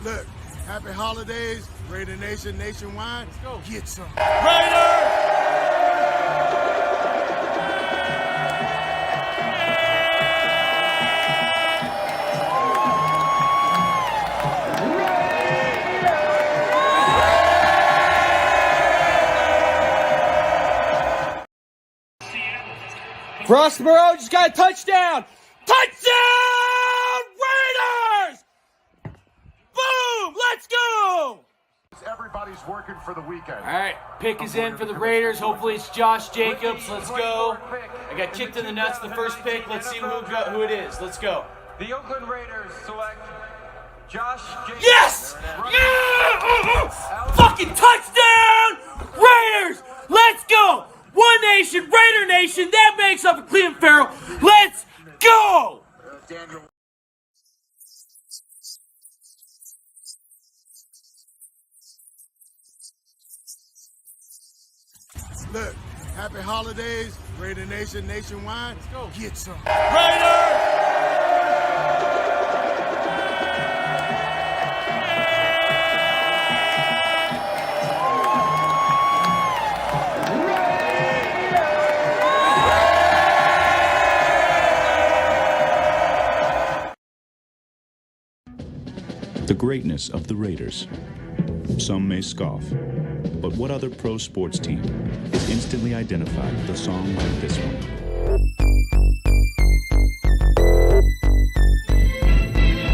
Look, happy holidays, Raider Nation nationwide. Let's go. Get some. Raiders! Frostboro just got a touchdown! Touchdown! Raiders! Boom! Let's go! Everybody's working for the weekend. All right, pick is in for the Raiders. Hopefully it's Josh Jacobs. Let's go. I got kicked in the nuts the first pick. Let's see who it is. Let's go. The Oakland Raiders select Josh Jacobs. Yes! Yeah! Fucking touchdown! Raiders! Let's go! One Nation, Raider Nation, that makes up for Cleveland Farrell. Let's go! Look, happy holidays, Raider Nation nationwide. Let's go. Get some. Raiders! The greatness of the Raiders. Some may scoff, but what other pro sports team is instantly identified with a song like this one?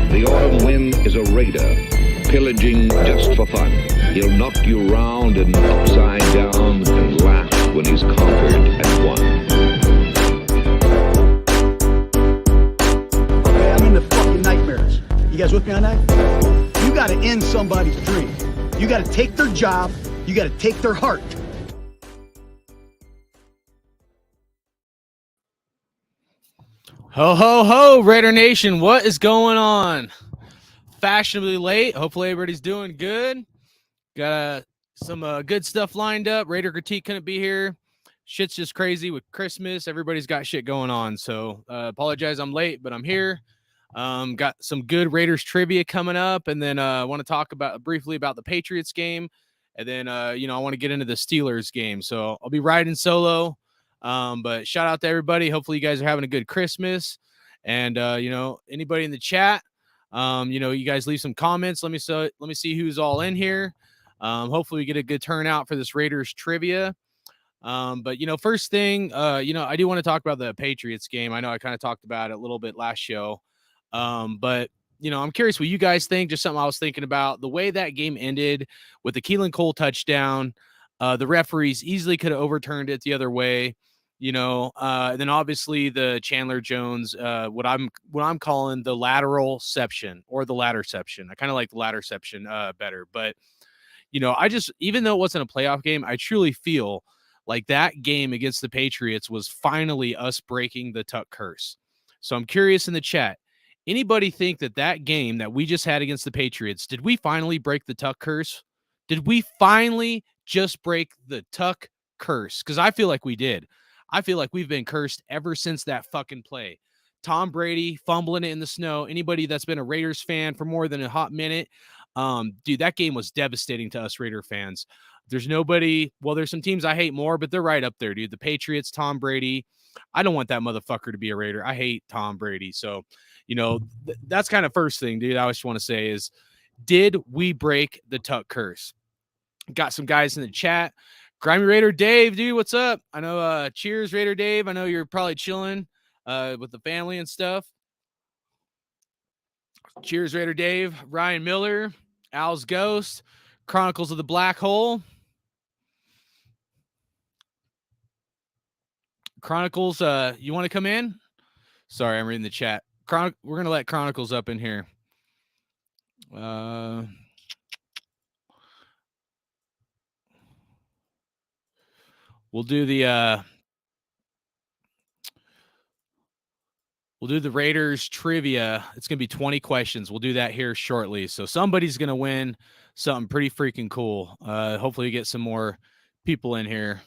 The autumn wind is a raider, pillaging just for fun. He'll knock you round and upside down and laugh when he's conquered and won. Okay, I'm into fucking nightmares. You guys with me on that? You gotta end somebody's dream. You gotta take their job. You gotta take their heart. Ho, ho, ho, Raider Nation. What is going on? Fashionably late. Hopefully everybody's doing good. Got some good stuff lined up. Raider Critique couldn't be here. Shit's just crazy with Christmas. Everybody's got shit going on. So apologize I'm late, but I'm here. Got some good Raiders trivia coming up. And then I want to talk briefly about the Patriots game. And then, I want to get into the Steelers game. So I'll be riding solo. But shout out to everybody. Hopefully you guys are having a good Christmas. And, anybody in the chat, you guys leave some comments. Let me see who's all in here. Hopefully we get a good turnout for this Raiders trivia. But first thing, I do want to talk about the Patriots game. I know I kind of talked about it a little bit last show. But I'm curious what you guys think. Just something I was thinking about. The way that game ended with the Keelan Cole touchdown, the referees easily could have overturned it the other way. And then obviously the Chandler Jones, what I'm calling the lateralception or the ladderception. I kind of like the ladderception better. But even though it wasn't a playoff game, I truly feel like that game against the Patriots was finally us breaking the Tuck curse. So I'm curious in the chat. Anybody think that game that we just had against the Patriots, did we finally break the Tuck curse? Did we finally just break the Tuck curse? Because I feel like we did. I feel like we've been cursed ever since that fucking play. Tom Brady fumbling it in the snow. Anybody that's been a Raiders fan for more than a hot minute, dude, that game was devastating to us Raider fans. There's some teams I hate more, but they're right up there, dude. The Patriots, Tom Brady. I don't want that motherfucker to be a Raider. I hate Tom Brady. So, that's kind of first thing, dude. I just want to say is, did we break the Tuck curse? Got some guys in the chat. Grimy Raider Dave, dude, what's up? I know, cheers, Raider Dave. I know you're probably chilling with the family and stuff. Cheers, Raider Dave. Ryan Miller, Al's Ghost, Chronicles of the Black Hole. Chronicles, you want to come in? Sorry, I'm reading the chat. We're going to let Chronicles up in here. We'll do the Raiders trivia. It's going to be 20 questions. We'll do that here shortly. So somebody's going to win something pretty freaking cool. Hopefully we get some more people in here.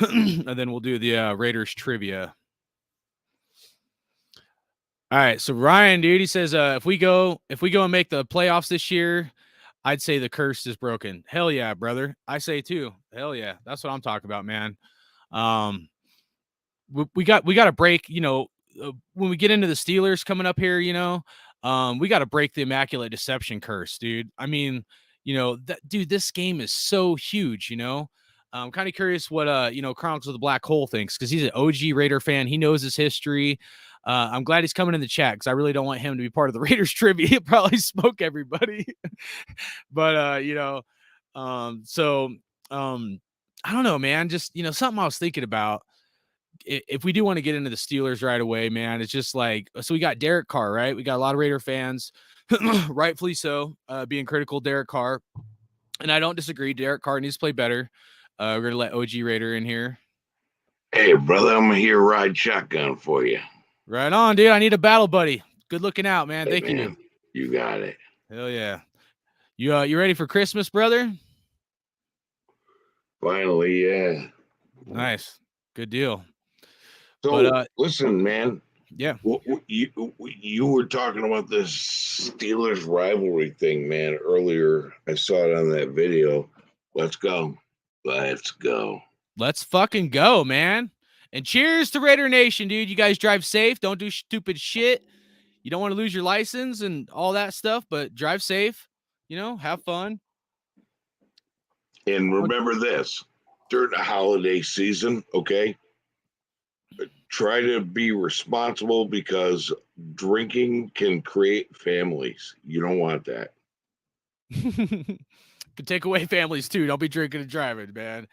And then we'll do the Raiders trivia. All right, so Ryan, dude, he says if we go and make the playoffs this year, I'd say the curse is broken. Hell yeah, brother. I say too. Hell yeah. That's what I'm talking about, man. We got to break, when we get into the Steelers coming up here, we got to break the Immaculate Deception curse, dude. I mean, dude, this game is so huge, I'm kind of curious what Chronicles of the Black Hole thinks, because he's an OG Raider fan. He knows his history. I'm glad he's coming in the chat, because I really don't want him to be part of the Raiders trivia. He'll probably smoke everybody. But I don't know, man. Just something I was thinking about. If we do want to get into the Steelers right away, man, it's just like, so we got Derek Carr, right? We got a lot of Raider fans, rightfully so, being critical of Derek Carr. And I don't disagree. Derek Carr needs to play better. We're going to let OG Raider in here. Hey, brother, I'm here ride shotgun for you. Right on, dude. I need a battle buddy. Good looking out, man. Hey, Thank man, you. You got it. Hell yeah. You ready for Christmas, brother? Finally, yeah. Nice. Good deal. So, but, listen, man. Yeah. You were talking about this Steelers rivalry thing, man, earlier. I saw it on that video. Let's go. Let's go. Let's fucking go, man. And cheers to Raider Nation, dude. You guys drive safe. Don't do stupid shit. You don't want to lose your license and all that stuff, but drive safe. Have fun. And remember this, during the holiday season, okay? Try to be responsible, because drinking can create families. You don't want that. Could take away families too. Don't be drinking and driving, man.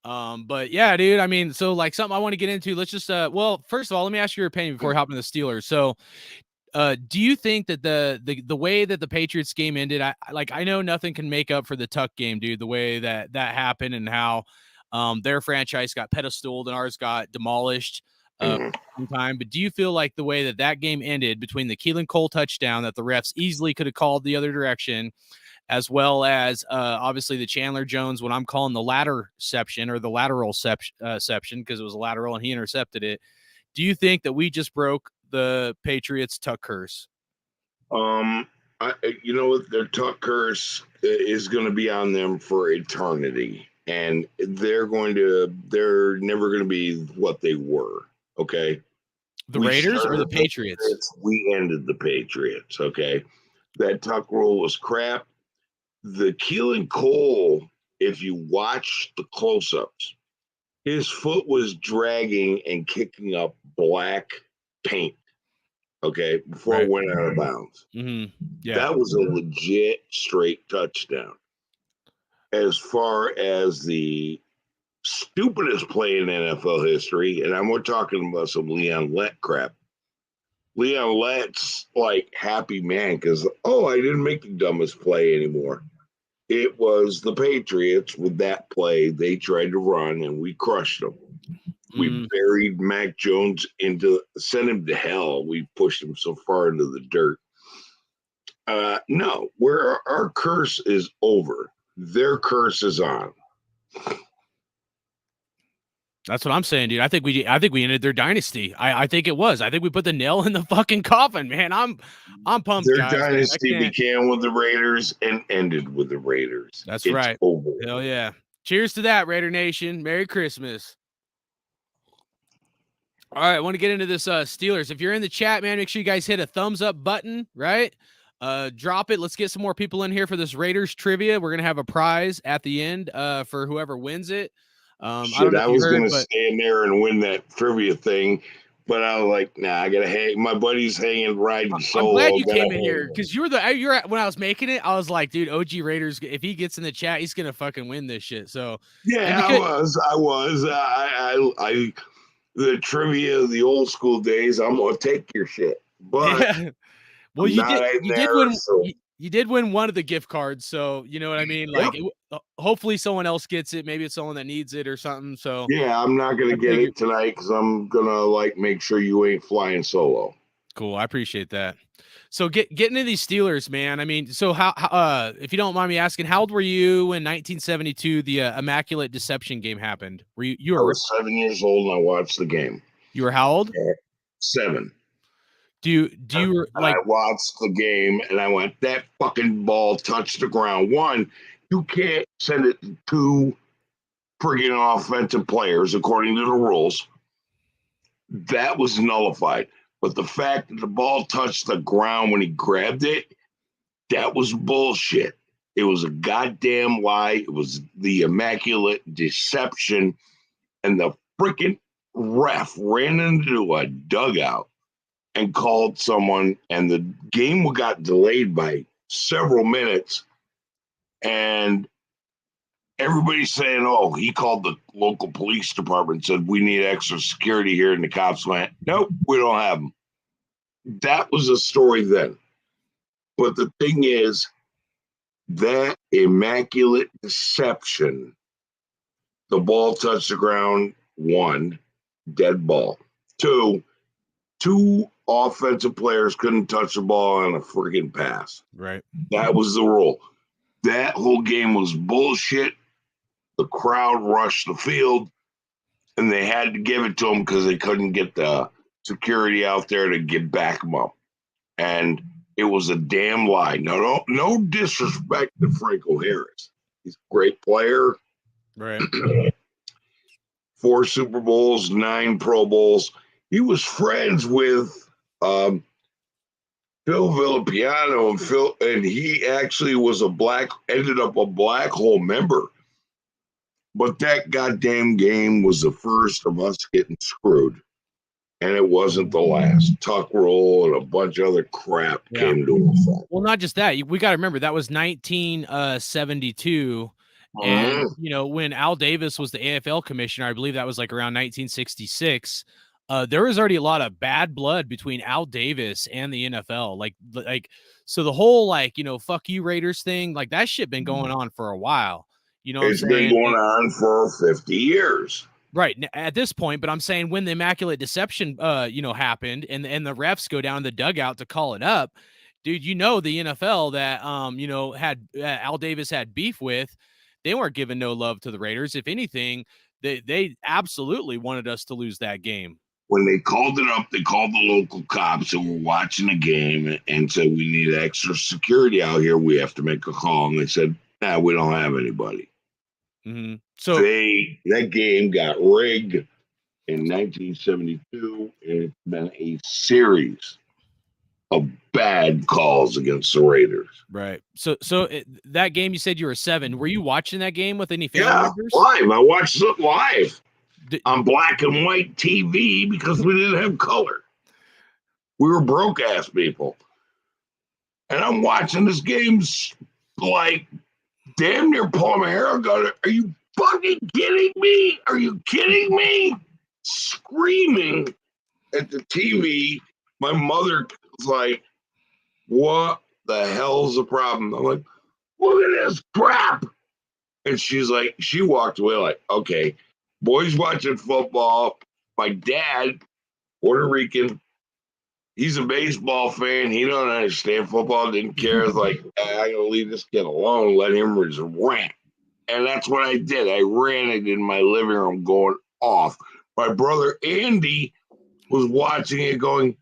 But yeah, dude, I mean, so like something I want to get into, let's just, well, first of all, let me ask your opinion before we hop into the Steelers. So, do you think that the way that the Patriots game ended, I know nothing can make up for the Tuck game, dude, the way that happened and how, their franchise got pedestaled and ours got demolished, time. But do you feel like the way that game ended, between the Keelan Cole touchdown that the refs easily could have called the other direction, as well as obviously the Chandler Jones, what I'm calling the ladderception, or the lateral ception, because it was a lateral and he intercepted it. Do you think that we just broke the Patriots Tuck curse? Their Tuck curse is going to be on them for eternity, and they're never going to be what they were. Okay. The Raiders or the Patriots? We ended the Patriots. Okay. That Tuck rule was crap. The Keelan Cole, if you watch the close-ups, his foot was dragging and kicking up black paint, okay, before it went out of bounds. Mm-hmm. Yeah. That was a legit straight touchdown. As far as the stupidest play in NFL history, and we're talking about some Leon Lett crap. Leon Lett's like happy man because, I didn't make the dumbest play anymore. It was the Patriots with that play. They tried to run and we crushed them. We buried Mac Jones sent him to hell. We pushed him so far into the dirt. No, our curse is over. Their curse is on. That's what I'm saying, dude. I think we ended their dynasty. I think it was. I think we put the nail in the fucking coffin, man. I'm pumped. Their guys, dynasty began with the Raiders and ended with the Raiders. That's right. Over. Hell yeah. Cheers to that, Raider Nation. Merry Christmas. All right, I want to get into this Steelers. If you're in the chat, man, make sure you guys hit a thumbs up button, right? Drop it. Let's get some more people in here for this Raiders trivia. We're gonna have a prize at the end for whoever wins it. I was going to stay in there and win that trivia thing, but I was like, nah, I gotta hang. My buddy's ringing solo. I'm glad you came in here because when I was making it, I was like, dude, OG Raiders, if he gets in the chat, he's gonna fucking win this shit. So yeah, I was. The trivia of the old school days, I'm gonna take your shit. But yeah. Well, you did win one of the gift cards, so you know what I mean. Like, hopefully someone else gets it. Maybe it's someone that needs it or something. So yeah, I'm not gonna get it tonight because I'm gonna make sure you ain't flying solo. Cool, I appreciate that. So getting into these Steelers, man. I mean, so how if you don't mind me asking, how old were you when 1972 the Immaculate Deception game happened? Were you? I was 7 years old and I watched the game. You were how old? 7. Do you And like? I watched the game and I went, that fucking ball touched the ground. One, you can't send it to two friggin' offensive players according to the rules. That was nullified. But the fact that the ball touched the ground when he grabbed it, that was bullshit. It was a goddamn lie. It was the immaculate deception. And the freaking ref ran into a dugout and called someone, and the game got delayed by several minutes. And everybody's saying, oh, he called the local police department and said, we need extra security here. And the cops went, nope, we don't have them. That was a story then. But the thing is, that immaculate deception, the ball touched the ground, one, dead ball. Two offensive players couldn't touch the ball on a freaking pass. Right. That was the rule. That whole game was bullshit. The crowd rushed the field, and they had to give it to them because they couldn't get the security out there to back them up. And it was a damn lie. No disrespect to Franco Harris. He's a great player. Right. 4 Super Bowls, 9 Pro Bowls. He was friends with Phil Villapiano, and he actually was ended up a Black Hole member. But that goddamn game was the first of us getting screwed. And it wasn't the last. Tuck roll and a bunch of other crap came to effect. Well, not just that. We got to remember that was 1972. And, when Al Davis was the AFL commissioner, I believe that was like around 1966. There was already a lot of bad blood between Al Davis and the NFL. So the whole, fuck you Raiders thing, like that shit been going on for a while. You know what I'm saying? It's been going on for 50 years. Right at this point, but I'm saying when the immaculate deception, happened, and the refs go down the dugout to call it up, dude. The NFL that had Al Davis had beef with, they weren't giving no love to the Raiders. If anything, they absolutely wanted us to lose that game. When they called it up, they called the local cops who were watching the game and said, "We need extra security out here. We have to make a call." And they said, "Nah, we don't have anybody." Mm-hmm. So that game got rigged in 1972, and it's been a series of bad calls against the Raiders. Right. So that game, you said you were 7. Were you watching that game with any family members? Live. I watched it live on black and white TV because we didn't have color. We were broke ass people, and I'm watching this game like damn near pulling my hair out. Are you fucking kidding me? Are you kidding me? Screaming at the TV. My mother was like, what the hell's the problem? I'm like, look at this crap. And she's like, she walked away like, okay, boys watching football. My dad, Puerto Rican, he's a baseball fan. He don't understand football, didn't care. It's like, I'm going to leave this kid alone, let him just rant. And that's what I did. I ran it in my living room going off. My brother Andy was watching it going,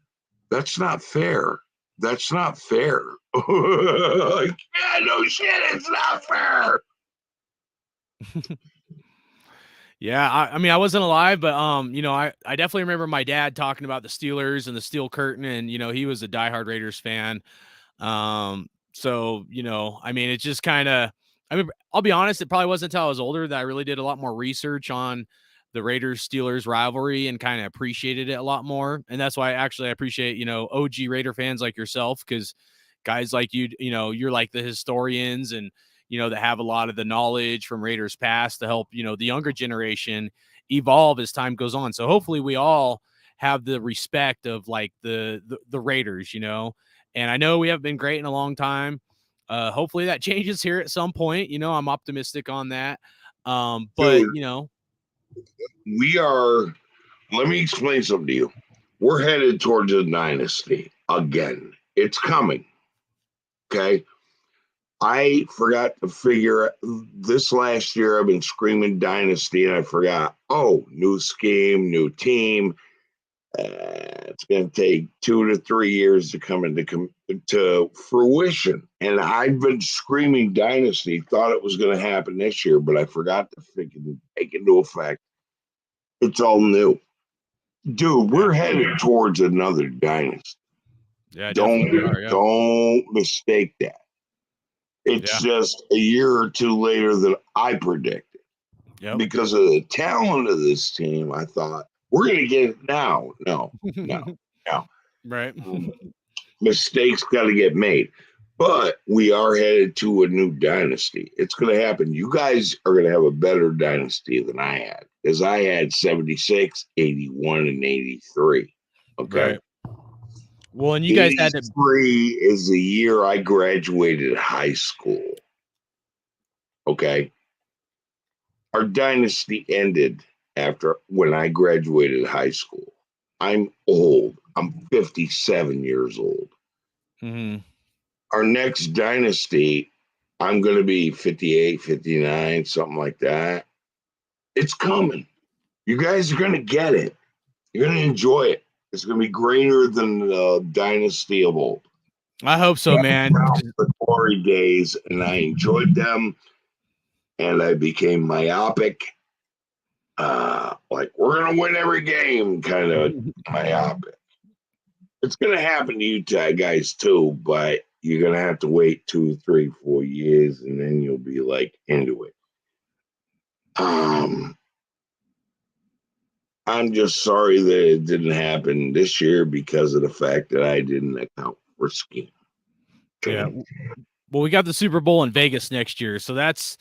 that's not fair. That's not fair. Like, yeah, no shit, it's not fair. Yeah, I mean, I wasn't alive, but I definitely remember my dad talking about the Steelers and the Steel Curtain, and he was a diehard Raiders fan. So I mean, it's just kind of. I mean, I'll be honest, it probably wasn't until I was older that I really did a lot more research on the Raiders-Steelers rivalry and kind of appreciated it a lot more. And that's why I appreciate, OG Raider fans like yourself, because guys like you, you're like the historians and, that have a lot of the knowledge from Raiders past to help, the younger generation evolve as time goes on. So hopefully we all have the respect of like the Raiders, and I know we haven't been great in a long time. Hopefully that changes here at some point. I'm optimistic on that. But Dude, we are, let me explain something to you. We're headed towards a dynasty again. It's coming. Okay. I forgot to figure this last year. I've been screaming dynasty and I forgot, new scheme, new team. It's going to take 2 to 3 years to come to fruition. And I've been screaming dynasty, thought it was going to happen this year, but I forgot to take into effect. It's all new. Dude, we're headed towards another dynasty. Yeah, don't mistake that. It's just a year or two later than I predicted. Yep. Because of the talent of this team, I thought, we're going to get it now. No. Right. Mistakes got to get made. But we are headed to a new dynasty. It's going to happen. You guys are going to have a better dynasty than I had. Because I had 76, 81, and 83. Okay. Right. Well, and you guys had to. 83 is the year I graduated high school. Okay. Our dynasty ended when I graduated high school. I'm old. I'm 57 years old. Mm-hmm. Our next dynasty, I'm going to be 58, 59, something like that. It's coming. You guys are going to get it. You're going to enjoy it. It's going to be greater than the dynasty of old. I hope so, man. The glory days, and I enjoyed them, and I became myopic. Like, we're going to win every game, kind of myopic. It's going to happen to you guys too, but you're going to have to wait 2, 3, 4 years, and then you'll be like into it. I'm just sorry that it didn't happen this year because of the fact that I didn't account for scheme. Yeah. Well, we got the Super Bowl in Vegas next year. So that's,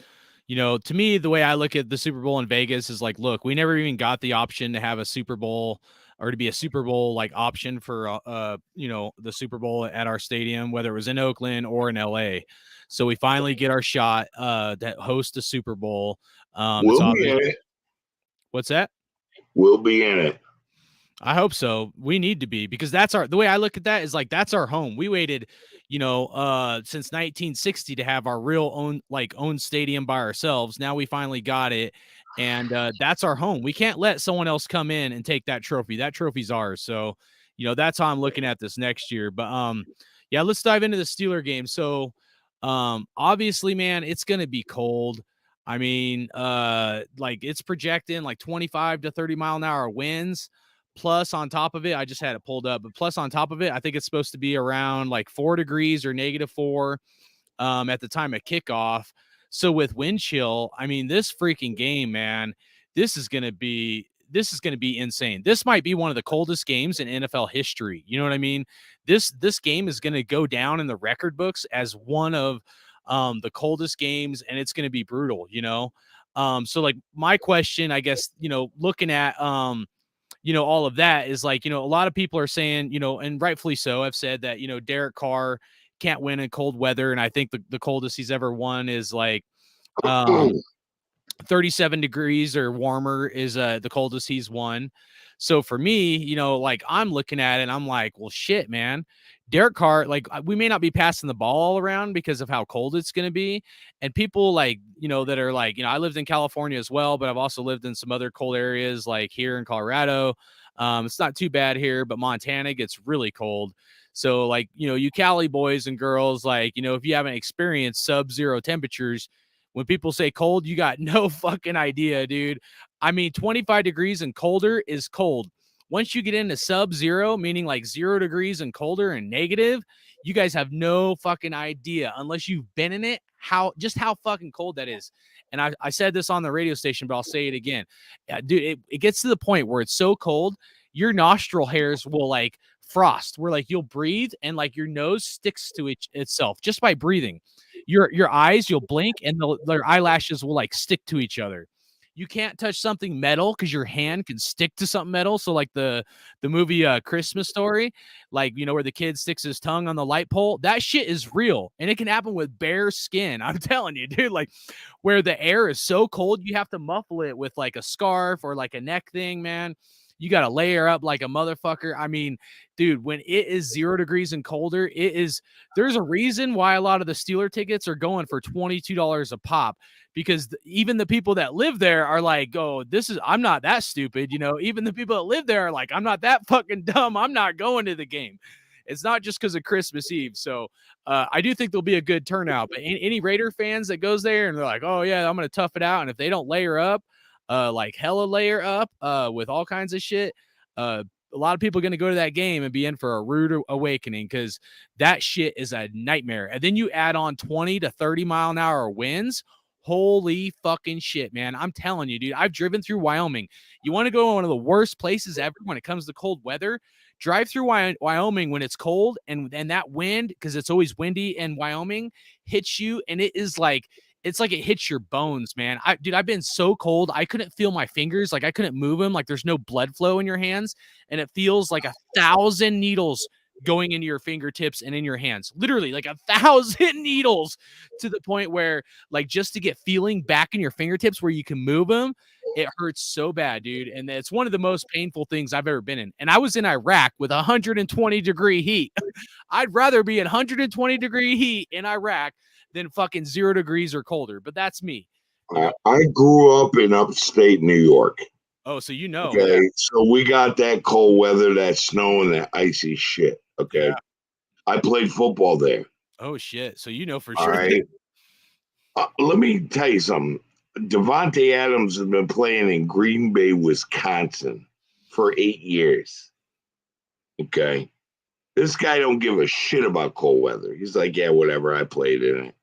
to me, the way I look at the Super Bowl in Vegas is like, look, we never even got the option to have a Super Bowl or to be a Super Bowl like option for, the Super Bowl at our stadium, whether it was in Oakland or in LA. So we finally get our shot to host a Super Bowl. We'll be in it. What's that? We'll be in it. I hope so. We need to be, because the way I look at that is like, that's our home. We waited, since 1960 to have our real own stadium by ourselves. Now we finally got it. And that's our home. We can't let someone else come in and take that trophy. That trophy's ours. So, that's how I'm looking at this next year. But yeah, let's dive into the Steeler game. So obviously, man, it's going to be cold. I mean, it's projecting like 25 to 30 mile an hour winds. Plus on top of it, I just had it pulled up, but plus on top of it, I think it's supposed to be around like 4 degrees or -4 at the time of kickoff. So with wind chill, I mean, this freaking game, man, this is going to be insane. This might be one of the coldest games in NFL history. You know what I mean? This game is going to go down in the record books as one of the coldest games, and it's going to be brutal, So like my question, I guess, looking at, all of that is like, a lot of people are saying, and rightfully so, I've said that, Derek Carr can't win in cold weather. And I think the coldest he's ever won is like 37 degrees or warmer is the coldest he's won. So for me, like I'm looking at it and I'm like, well, shit, man. Derek Carr, like we may not be passing the ball all around because of how cold it's going to be. And people like, that are like, I lived in California as well, but I've also lived in some other cold areas like here in Colorado. It's not too bad here, but Montana gets really cold. So like, you Cali boys and girls, like, if you haven't experienced sub-zero temperatures, when people say cold, you got no fucking idea, dude. I mean, 25 degrees and colder is cold. Once you get into sub-zero, meaning like 0 degrees and colder and negative, you guys have no fucking idea unless you've been in it, how fucking cold that is. And I said this on the radio station, but I'll say it again. Dude, it gets to the point where it's so cold, your nostril hairs will like frost, where like you'll breathe and like your nose sticks to itself just by breathing. Your eyes, you'll blink and their eyelashes will like stick to each other. You can't touch something metal because your hand can stick to something metal. So like the movie Christmas Story, like, where the kid sticks his tongue on the light pole, that shit is real. And it can happen with bare skin. I'm telling you, dude, like where the air is so cold, you have to muffle it with like a scarf or like a neck thing, man. You got to layer up like a motherfucker. I mean, dude, when it is 0 degrees and colder, there's a reason why a lot of the Steeler tickets are going for $22 a pop, because even the people that live there are like, oh, I'm not that stupid. Even the people that live there are like, I'm not that fucking dumb. I'm not going to the game. It's not just because of Christmas Eve. So I do think there'll be a good turnout. But any Raider fans that goes there and they're like, oh, yeah, I'm going to tough it out. And if they don't layer up, like hella layer up with all kinds of shit, a lot of people are going to go to that game and be in for a rude awakening, because that shit is a nightmare. And then you add on 20 to 30 mile an hour winds. Holy fucking shit, man. I'm telling you, dude, I've driven through Wyoming. You want to go to one of the worst places ever when it comes to cold weather? Drive through Wyoming when it's cold, and that wind, because it's always windy in Wyoming, hits you, and it's like it hits your bones, man. I've been so cold, I couldn't feel my fingers, like I couldn't move them, like there's no blood flow in your hands, and it feels like 1,000 needles going into your fingertips and in your hands, literally like 1,000 needles, to the point where, like, just to get feeling back in your fingertips where you can move them, it hurts so bad, dude. And it's one of the most painful things I've ever been in. And I was in Iraq with 120-degree heat. I'd rather be in 120-degree heat in Iraq than fucking 0 degrees or colder. But that's me. I grew up in upstate New York. Oh, so Okay, yeah. so we got that cold weather, that snow, and that icy shit. Okay, yeah. I played football there. Oh shit! So for All sure. right. Let me tell you something. Davante Adams has been playing in Green Bay, Wisconsin for 8 years. Okay. This guy don't give a shit about cold weather. He's like, yeah, whatever. I played in it.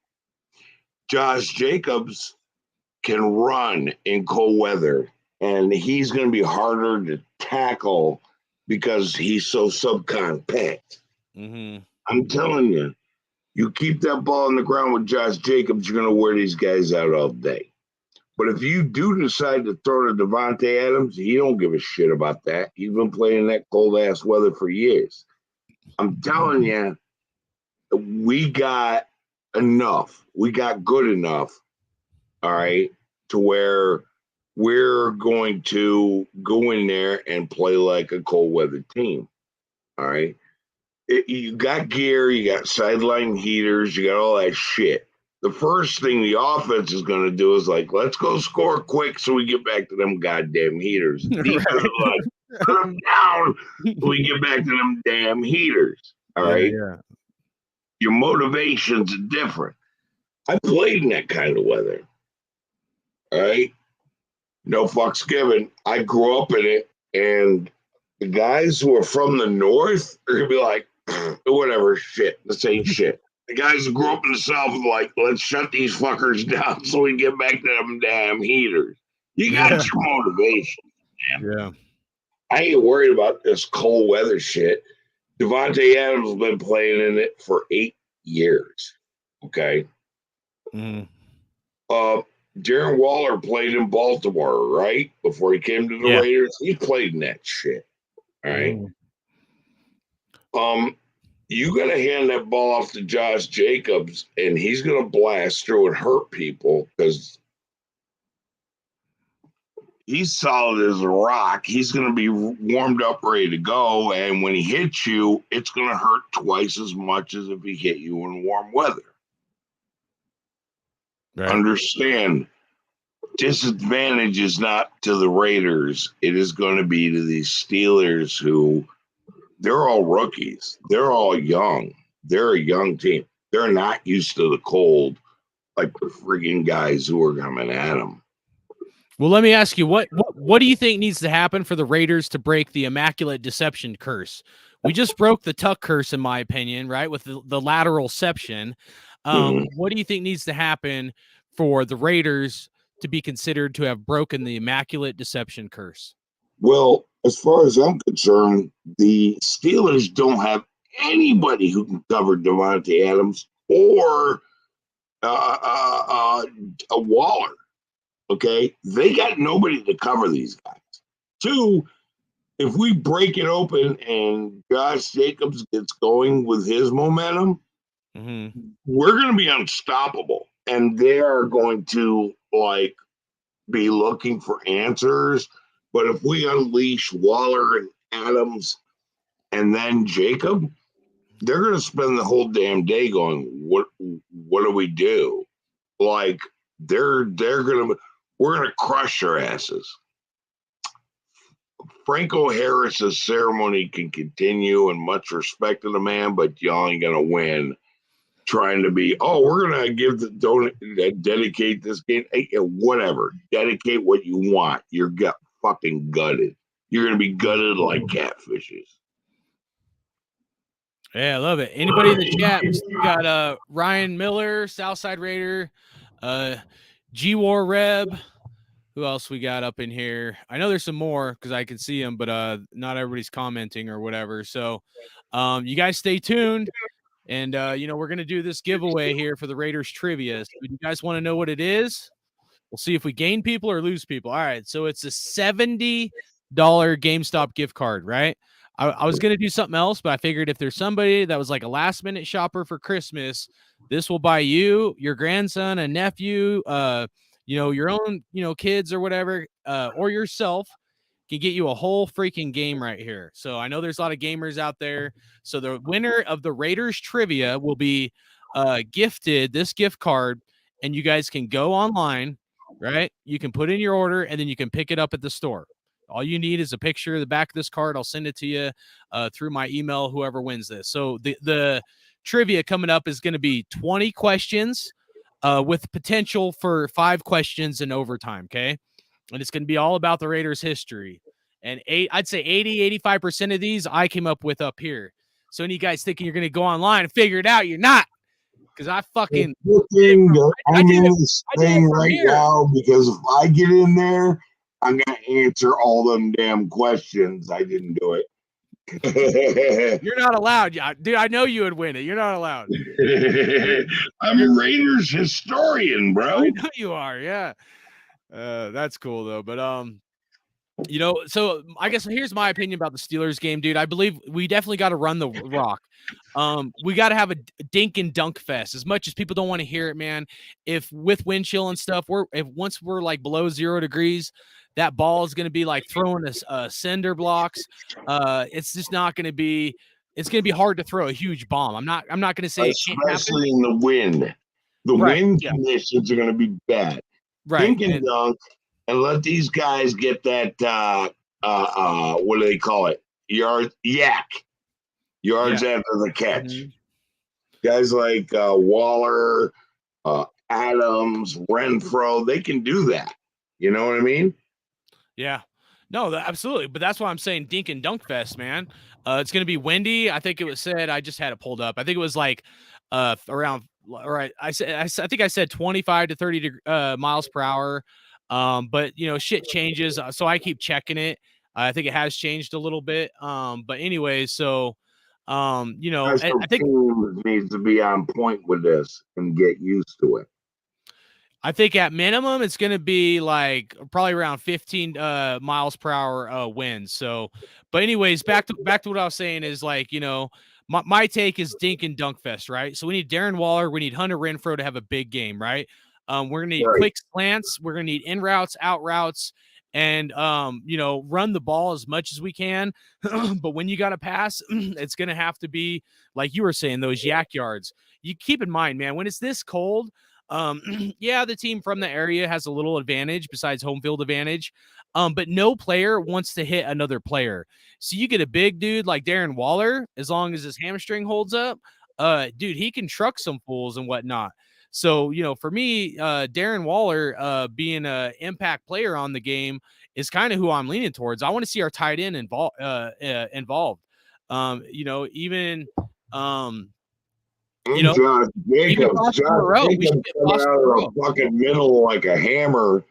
Josh Jacobs can run in cold weather, and he's going to be harder to tackle because he's so subcompact. Mm-hmm. I'm telling you, you keep that ball on the ground with Josh Jacobs, you're going to wear these guys out all day. But if you do decide to throw to Davante Adams, he don't give a shit about that. He's been playing in that cold-ass weather for years. I'm telling you, we got enough. We got good enough, all right, to where we're going to go in there and play like a cold-weather team, all right? You got gear, you got sideline heaters, you got all that shit. The first thing the offense is going to do is like, let's go score quick so we get back to them goddamn heaters. Defense is like, put them down so we get back to them damn heaters. All right. Yeah. Your motivation's different. I played in that kind of weather. All right. No fucks given. I grew up in it, and the guys who are from the north are going to be like, whatever, shit. This ain't shit. The guys who grew up in the South are like, let's shut these fuckers down so we get back to them damn heaters. You got your motivation, man. Yeah. I ain't worried about this cold weather shit. Davante Adams has been playing in it for 8 years. Okay. Mm-hmm. Darren Waller played in Baltimore, right? Before he came to the Raiders. He played in that shit. All right. You got to hand that ball off to Josh Jacobs, and he's going to blast through and hurt people because he's solid as a rock. He's going to be warmed up, ready to go. And when he hits you, it's going to hurt twice as much as if he hit you in warm weather. Right. Understand, disadvantage is not to the Raiders. It is going to be to these Steelers who – they're all rookies. They're all young. They're a young team. They're not used to the cold like the friggin' guys who are coming at them. Well, let me ask you, what do you think needs to happen for the Raiders to break the Immaculate Deception curse? We just broke the Tuck curse, in my opinion, right, with the lateral seption. What do you think needs to happen for the Raiders to be considered to have broken the Immaculate Deception curse? Well, as far as I'm concerned, the Steelers don't have anybody who can cover Davante Adams or a Waller. Okay, they got nobody to cover these guys. Two, if we break it open and Josh Jacobs gets going with his momentum, we're going to be unstoppable, and they are going to be looking for answers But if we unleash Waller and Adams and then Jacob, they're going to spend the whole damn day going, what do we do? Like we're going to crush their asses. Franco Harris's ceremony can continue, and much respect to the man, but y'all ain't going to win trying to be, we're going to dedicate this game. Hey, whatever. Dedicate what you want. You're fucking gutted. You're going to be gutted like catfishes. Yeah, I love it. Anybody in the chat? We got Ryan Miller, Southside Raider, G-War Reb. Who else we got up in here? I know there's some more because I can see them, but not everybody's commenting or whatever. So you guys stay tuned. And, we're going to do this giveaway here for the Raiders trivia. So you guys want to know what it is? We'll see if we gain people or lose people. All right. So it's a $70 GameStop gift card, right? I was going to do something else, but I figured if there's somebody that was like a last minute shopper for Christmas, this will buy you, your grandson, a nephew, your own, kids or whatever, or yourself, can get you a whole freaking game right here. So I know there's a lot of gamers out there. So the winner of the Raiders trivia will be gifted this gift card, and you guys can go online, right? You can put in your order, and then you can pick it up at the store. All you need is a picture of the back of this card. I'll send it to you through my email, whoever wins this. So the trivia coming up is going to be 20 questions with potential for 5 questions in overtime, okay? And it's going to be all about the Raiders history. And I'd say 80-85% of these I came up with up here. So any guys thinking you're going to go online and figure it out, you're not. Because I fucking I'm in this thing right now, because if I get in there, I'm going to answer all them damn questions. I didn't do it. You're not allowed. Dude, I know you would win it. You're not allowed. I'm a Raiders historian, bro. I know you are. Yeah. That's cool though. But so I guess here's my opinion about the Steelers game, dude. I believe we definitely got to run the rock. We got to have a dink and dunk fest. As much as people don't want to hear it, man. If with wind chill and stuff, once we're like below 0 degrees, that ball is going to be like throwing cinder blocks. It's just not going to be. It's going to be hard to throw a huge bomb. I'm not going to say especially in the wind. The wind conditions are going to be bad. Right. Dink and dunk, and let these guys get that. What do they call it? Yards after the catch. Mm-hmm. Guys like Waller, Adams, Renfro, they can do that. You know what I mean? Yeah. No, absolutely. But that's why I'm saying dink and dunk fest, man. It's going to be windy. I think it was said, I just had it pulled up. I think it was like around, all right. I think I said 25 to 30 miles per hour. But shit changes. So I keep checking it. I think it has changed a little bit. But anyway, so, I think needs to be on point with this and get used to it. I think at minimum it's going to be like probably around 15 miles per hour winds. So, but anyways, back to what I was saying is like, my take is dink and dunk fest, right? So we need Darren Waller, we need Hunter Renfrow to have a big game, right? We're going to need quick slants, we're going to need in routes, out routes, and run the ball as much as we can. But when you got to pass, it's going to have to be like you were saying, those yak yards. You keep in mind, man, when it's this cold, the team from the area has a little advantage besides home field advantage. But no player wants to hit another player. So you get a big dude like Darren Waller, as long as his hamstring holds up, dude, he can truck some fools and whatnot. So, for me, Darren Waller being an impact player on the game is kind of who I'm leaning towards. I want to see our tight end involved. Josh Jacobs coming out of the fucking middle like a hammer.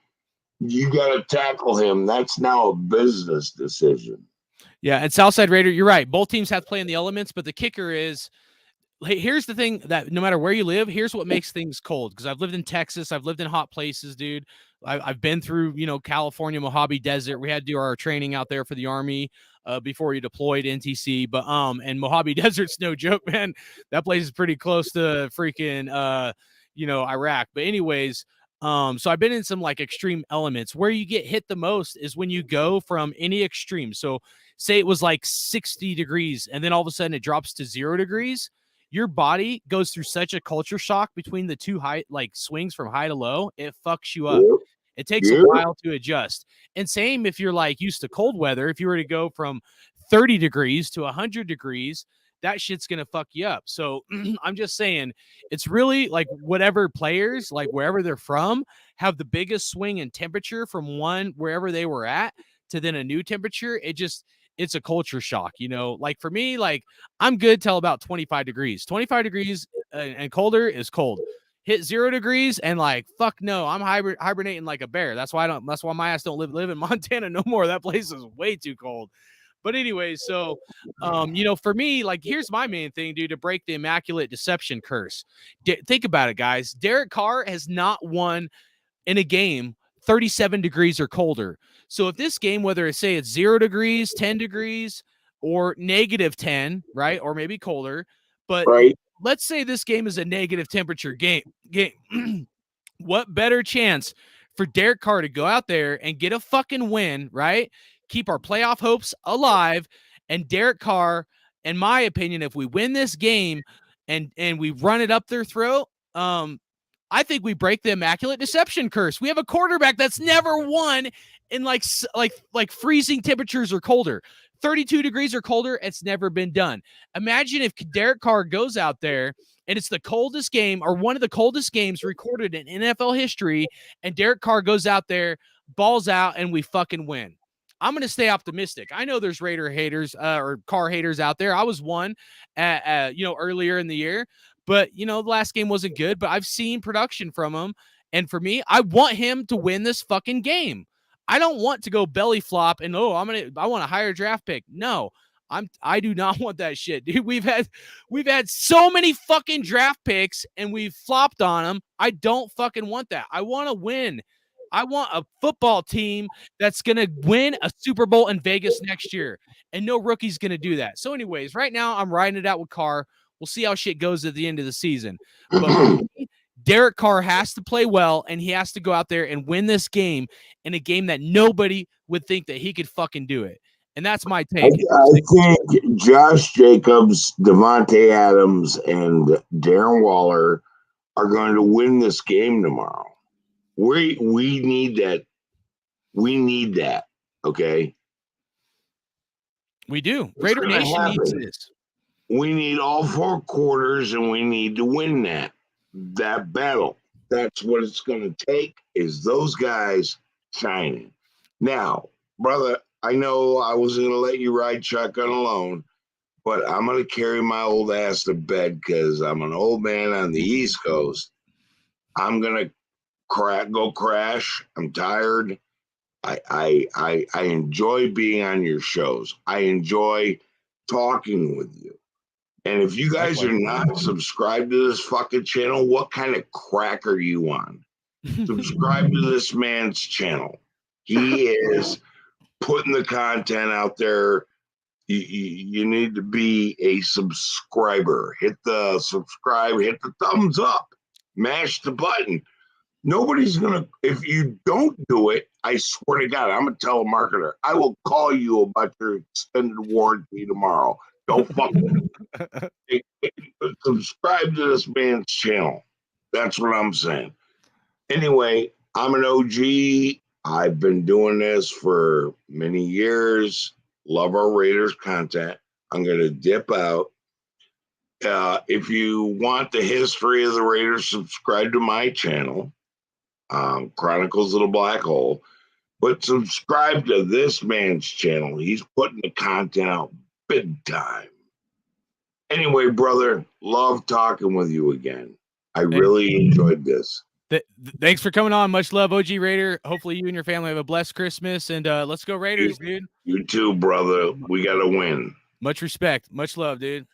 You got to tackle him. That's now a business decision. Yeah, and Southside Raider, you're right. Both teams have to play in the elements, but the kicker is, here's the thing that no matter where you live, here's what makes things cold. Because I've lived in Texas, I've lived in hot places, dude. I've been through, California, Mojave Desert. We had to do our training out there for the Army before you deployed NTC. But and Mojave Desert's no joke, man. That place is pretty close to freaking Iraq. But anyways, So I've been in some like extreme elements. Where you get hit the most is when you go from any extreme. So say it was like 60 degrees and then all of a sudden it drops to 0 degrees. Your body goes through such a culture shock between the two high like swings from high to low. It fucks you up. Yep. It takes a while to adjust. And same if you're like used to cold weather, if you were to go from 30 degrees to 100 degrees, that shit's going to fuck you up. So I'm just saying it's really like whatever players, like wherever they're from, have the biggest swing in temperature from one wherever they were at to then a new temperature. It's a culture shock, you know, like for me, like I'm good till about 25 degrees, 25 degrees and colder is cold. Hit 0 degrees and like, fuck no, I'm hibernating like a bear. That's why my ass don't live in Montana no more. That place is way too cold. But anyway, so, you know, for me, like, here's my main thing, dude, to break the Immaculate deception curse. Think about it, guys. Derek Carr has not won in a game 37 degrees or colder. So if this game, whether it's 0 degrees, 10 degrees, or -10, right, or maybe colder, but let's say this game is a negative temperature game. What better chance for Derek Carr to go out there and get a fucking win, right? Keep our playoff hopes alive. And Derek Carr, in my opinion, if we win this game and we run it up their throat, I think we break the Immaculate deception curse. We have a quarterback that's never won in like freezing temperatures or colder. 32 degrees or colder, it's never been done. Imagine if Derek Carr goes out there and it's the coldest game or one of the coldest games recorded in NFL history, and Derek Carr goes out there, balls out, and we fucking win. I'm going to stay optimistic. I know there's Raider haters or Carr haters out there. I was one earlier in the year, but, you know, the last game wasn't good, but I've seen production from him. And for me, I want him to win this fucking game. I don't want to go belly flop and, I want a higher draft pick. No, I do not want that shit, dude. We've had so many fucking draft picks and we've flopped on them. I don't fucking want that. I want to win. I want a football team that's going to win a Super Bowl in Vegas next year, and no rookie's going to do that. So anyways, right now I'm riding it out with Carr. We'll see how shit goes at the end of the season. But Derek Carr has to play well, and he has to go out there and win this game in a game that nobody would think that he could fucking do it. And that's my take. I think Josh Jacobs, Devontae Adams, and Darren Waller are going to win this game tomorrow. We need that. We need that. Okay. We do. Raider Nation needs this. We need all 4 quarters, and we need to win that battle. That's what it's going to take, is those guys shining. Now, brother, I know I was going to let you ride shotgun alone, but I'm going to carry my old ass to bed because I'm an old man on the East Coast. I'm going to go crash. I'm tired. I enjoy being on your shows. I enjoy talking with you. And if you guys are not subscribed to this fucking channel, what kind of crack are you on? Subscribe to this man's channel. He is putting the content out there. You need to be a subscriber. Hit the subscribe, hit the thumbs up, mash the button. Nobody's going to, if you don't do it, I swear to God, I'm a telemarketer. I will call you about your extended warranty tomorrow. Don't fuck with it. Subscribe to this man's channel. That's what I'm saying. Anyway, I'm an OG. I've been doing this for many years. Love our Raiders content. I'm going to dip out. If you want the history of the Raiders, subscribe to my channel. Chronicles of the Black Hole, but subscribe to this man's channel. He's putting the content out big time. Anyway, brother, love talking with you again. I really enjoyed this. Thanks for coming on. Much love, OG Raider. Hopefully you and your family have a blessed Christmas, and let's go Raiders, dude. You too, brother. We got to win. Much respect. Much love, dude.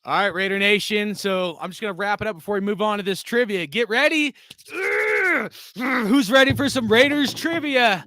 All right, Raider Nation. So I'm just going to wrap it up before we move on to this trivia. Get ready. Who's ready for some Raiders trivia?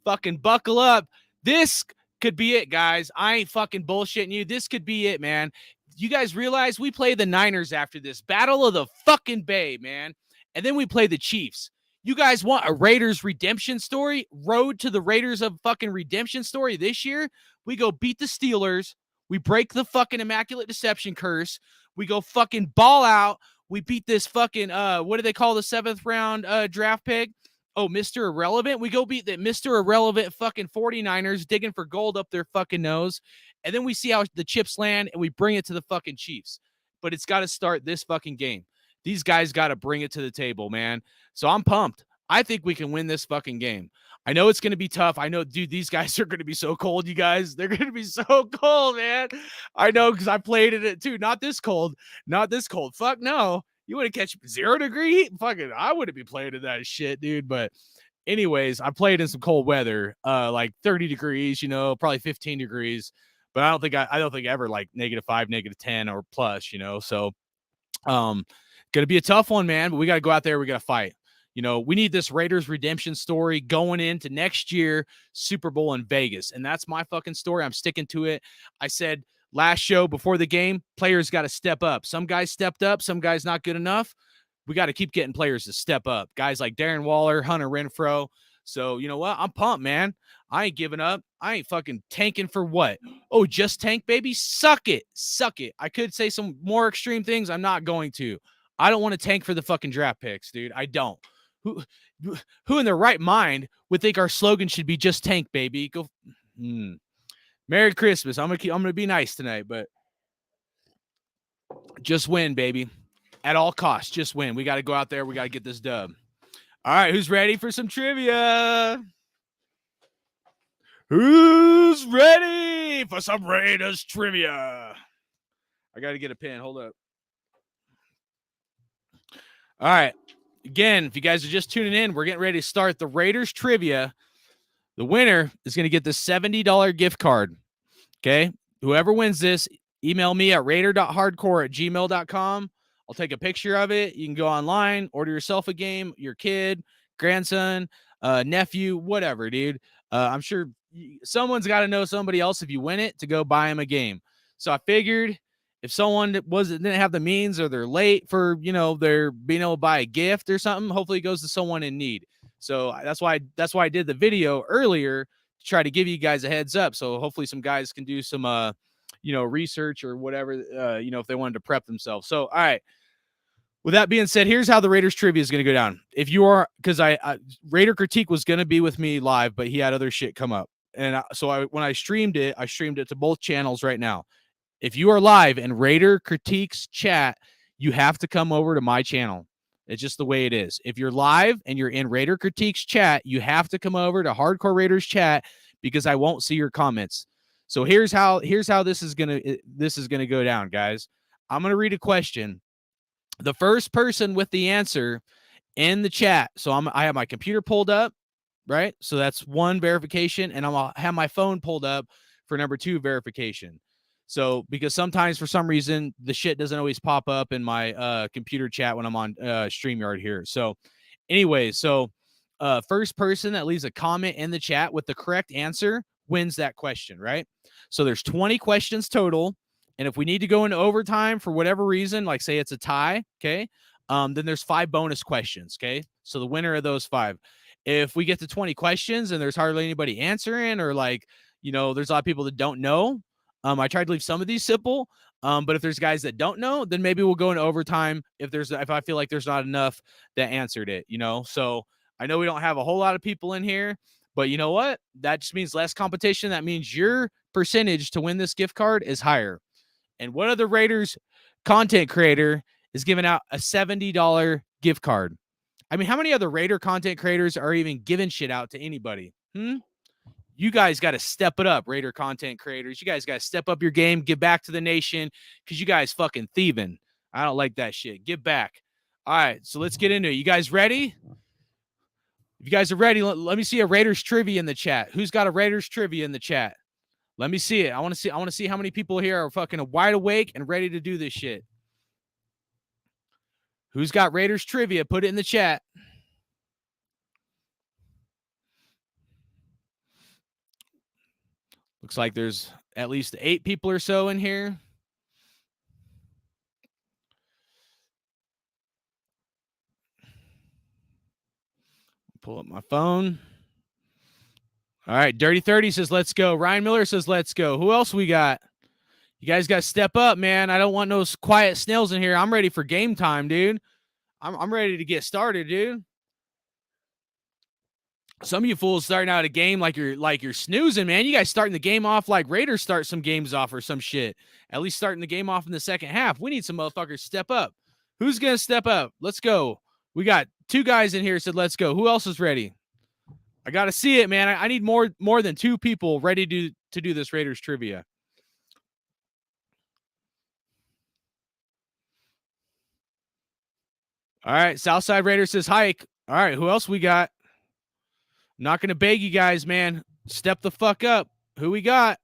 Fucking buckle up. This could be it, guys. I ain't fucking bullshitting you. This could be it, man. You guys realize we play the Niners after this. Battle of the fucking Bay, man. and then we play the Chiefs. You guys want a Raiders redemption story? Road to the Raiders of fucking redemption story this year? We go beat the Steelers. We break the fucking Immaculate Deception curse. We go fucking ball out. We beat this fucking, what do they call the 7th round draft pick? Oh, Mr. Irrelevant. We go beat the Mr. Irrelevant fucking 49ers, digging for gold up their fucking nose. And then we see how the chips land, and we bring it to the fucking Chiefs. But it's got to start this fucking game. These guys got to bring it to the table, man. So I'm pumped. I think we can win this fucking game. I know it's going to be tough. I know, dude, these guys are going to be so cold, you guys. They're going to be so cold, man. I know, because I played in it too. Not this cold. Not this cold. Fuck no. You want to catch 0 degree heat? Fucking, I wouldn't be playing in that shit, dude. But anyways, I played in some cold weather, like 30 degrees, you know, probably 15 degrees. But I don't think ever like -5, -10 or plus, you know. So gonna be a tough one, man. But we got to go out there. We got to fight. You know, we need this Raiders redemption story going into next year, Super Bowl in Vegas. And that's my fucking story. I'm sticking to it. I said last show before the game, players got to step up. Some guys stepped up. Some guys not good enough. We got to keep getting players to step up. Guys like Darren Waller, Hunter Renfrow. So, you know what? I'm pumped, man. I ain't giving up. I ain't fucking tanking for what? Oh, just tank, baby? Suck it. Suck it. I could say some more extreme things. I'm not going to. I don't want to tank for the fucking draft picks, dude. I don't. Who in their right mind would think our slogan should be just tank, baby? Go. Merry Christmas. I'm gonna be nice tonight, but just win, baby. At all costs, just win. We got to go out there. We got to get this dub. All right, who's ready for some trivia? Who's ready for some Raiders trivia? I got to get a pen. Hold up. All right. Again, if you guys are just tuning in, we're getting ready to start the Raiders trivia. The winner is going to get the $70 gift card. Okay? Whoever wins this, email me at raider.hardcore@gmail.com. I'll take a picture of it. You can go online, order yourself a game, your kid, grandson, nephew, whatever, dude. I'm sure someone's got to know somebody else if you win it to go buy him a game. So I figured if someone didn't have the means or they're late for, you know, they're being able to buy a gift or something, hopefully it goes to someone in need. So that's why I did the video earlier to try to give you guys a heads up. So hopefully some guys can do some, you know, research or whatever, you know, if they wanted to prep themselves. So, all right. With that being said, here's how the Raiders trivia is going to go down. If you are, because Raider Critique was going to be with me live, but he had other shit come up. And when I streamed it to both channels right now. If you are live in Raider Critique's chat, you have to come over to my channel. It's just the way it is. If you're live and you're in Raider Critique's chat, you have to come over to Hardcore Raiders chat because I won't see your comments. So here's how this is gonna go down, guys. I'm gonna read a question. The first person with the answer in the chat. So I have my computer pulled up, right? So that's one verification, and I'll have my phone pulled up for number 2 verification. So because sometimes for some reason the shit doesn't always pop up in my computer chat when I'm on StreamYard here. So anyways, first person that leaves a comment in the chat with the correct answer wins that question, right? So there's 20 questions total. And if we need to go into overtime for whatever reason, like say it's a tie, okay, then there's 5 bonus questions, okay? So the winner of those 5. If we get to 20 questions and there's hardly anybody answering, or like, you know, there's a lot of people that don't know, I tried to leave some of these simple, but if there's guys that don't know, then maybe we'll go into overtime if I feel like there's not enough that answered it, you know? So I know we don't have a whole lot of people in here, but you know what? That just means less competition. That means your percentage to win this gift card is higher. And what other Raiders content creator is giving out a $70 gift card? I mean, how many other Raider content creators are even giving shit out to anybody? You guys got to step it up, Raider content creators. You guys got to step up your game, give back to the nation, because you guys fucking thieving. I don't like that shit. Give back. All right, so let's get into it. You guys ready? If you guys are ready, let me see a Raiders trivia in the chat. Who's got a Raiders trivia in the chat? Let me see it. I want to see how many people here are fucking wide awake and ready to do this shit. Who's got Raiders trivia? Put it in the chat. Looks like there's at least 8 people or so in here. Pull up my phone. All right. Dirty 30 says, let's go. Ryan Miller says, let's go. Who else we got? You guys got to step up, man. I don't want no quiet snails in here. I'm ready for game time, dude. I'm ready to get started, dude. Some of you fools starting out a game like you're snoozing, man. You guys starting the game off like Raiders start some games off or some shit. At least starting the game off in the second half. We need some motherfuckers to step up. Who's gonna step up? Let's go. We got 2 guys in here said let's go. Who else is ready? I gotta see it, man. I need more than 2 people ready to do this Raiders trivia. All right, Southside Raider says hike. All right, who else we got? I'm not going to beg you guys, man. Step the fuck up. Who we got?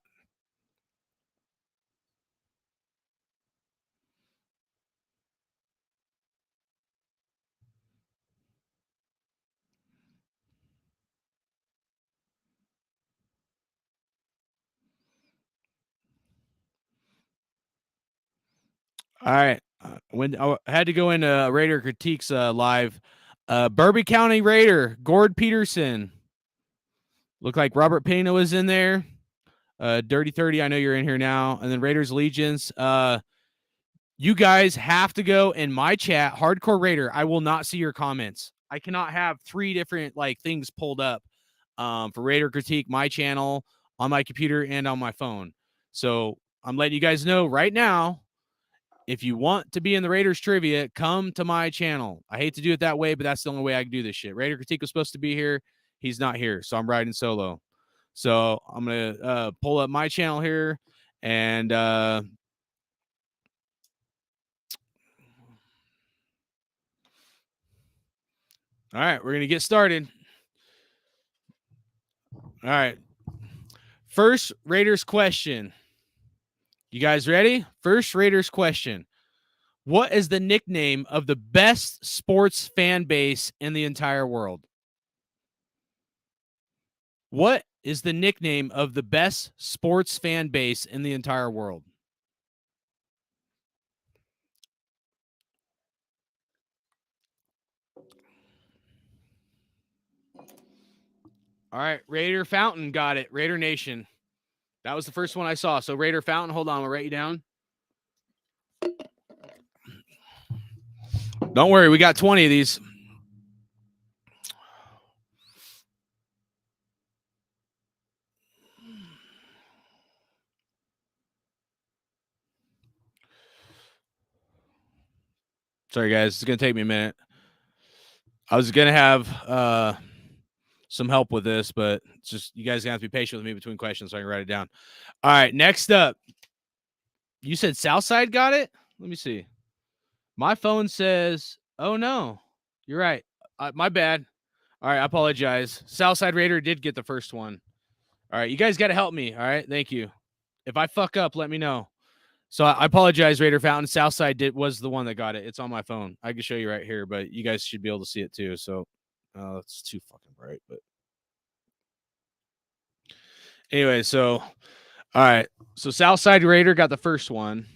All right. When I had to go into Raider Critiques live, Burby County Raider, Gord Peterson. Looked like Robert Pena was in there. Dirty 30, I know you're in here now. And then Raiders Allegiance. You guys have to go in my chat, Hardcore Raider. I will not see your comments. I cannot have 3 different things pulled up for Raider Critique, my channel, on my computer, and on my phone. So I'm letting you guys know right now, if you want to be in the Raiders trivia, come to my channel. I hate to do it that way, but that's the only way I can do this shit. Raider Critique was supposed to be here. He's not here, so I'm riding solo. So I'm going to pull up my channel here, and all right, we're going to get started. All right. First Raiders question. You guys ready? First Raiders question. What is the nickname of the best sports fan base in the entire world? What is the nickname of the best sports fan base in the entire world? All right, Raider Fountain got it. Raider Nation. That was the first one I saw. So Raider Fountain, hold on, I'll write you down. Don't worry, we got 20 of these. Sorry, guys. It's going to take me a minute. I was going to have some help with this, but it's just you guys have to be patient with me between questions so I can write it down. All right, next up. You said Southside got it? Let me see. My phone says, oh, no. You're right. My bad. All right, I apologize. Southside Raider did get the first one. All right, you guys got to help me. All right, thank you. If I fuck up, let me know. So I apologize, Raider Fountain. Southside was the one that got it. It's on my phone. I can show you right here, but you guys should be able to see it too. So it's too fucking bright. But anyway, so all right. So Southside Raider got the first one.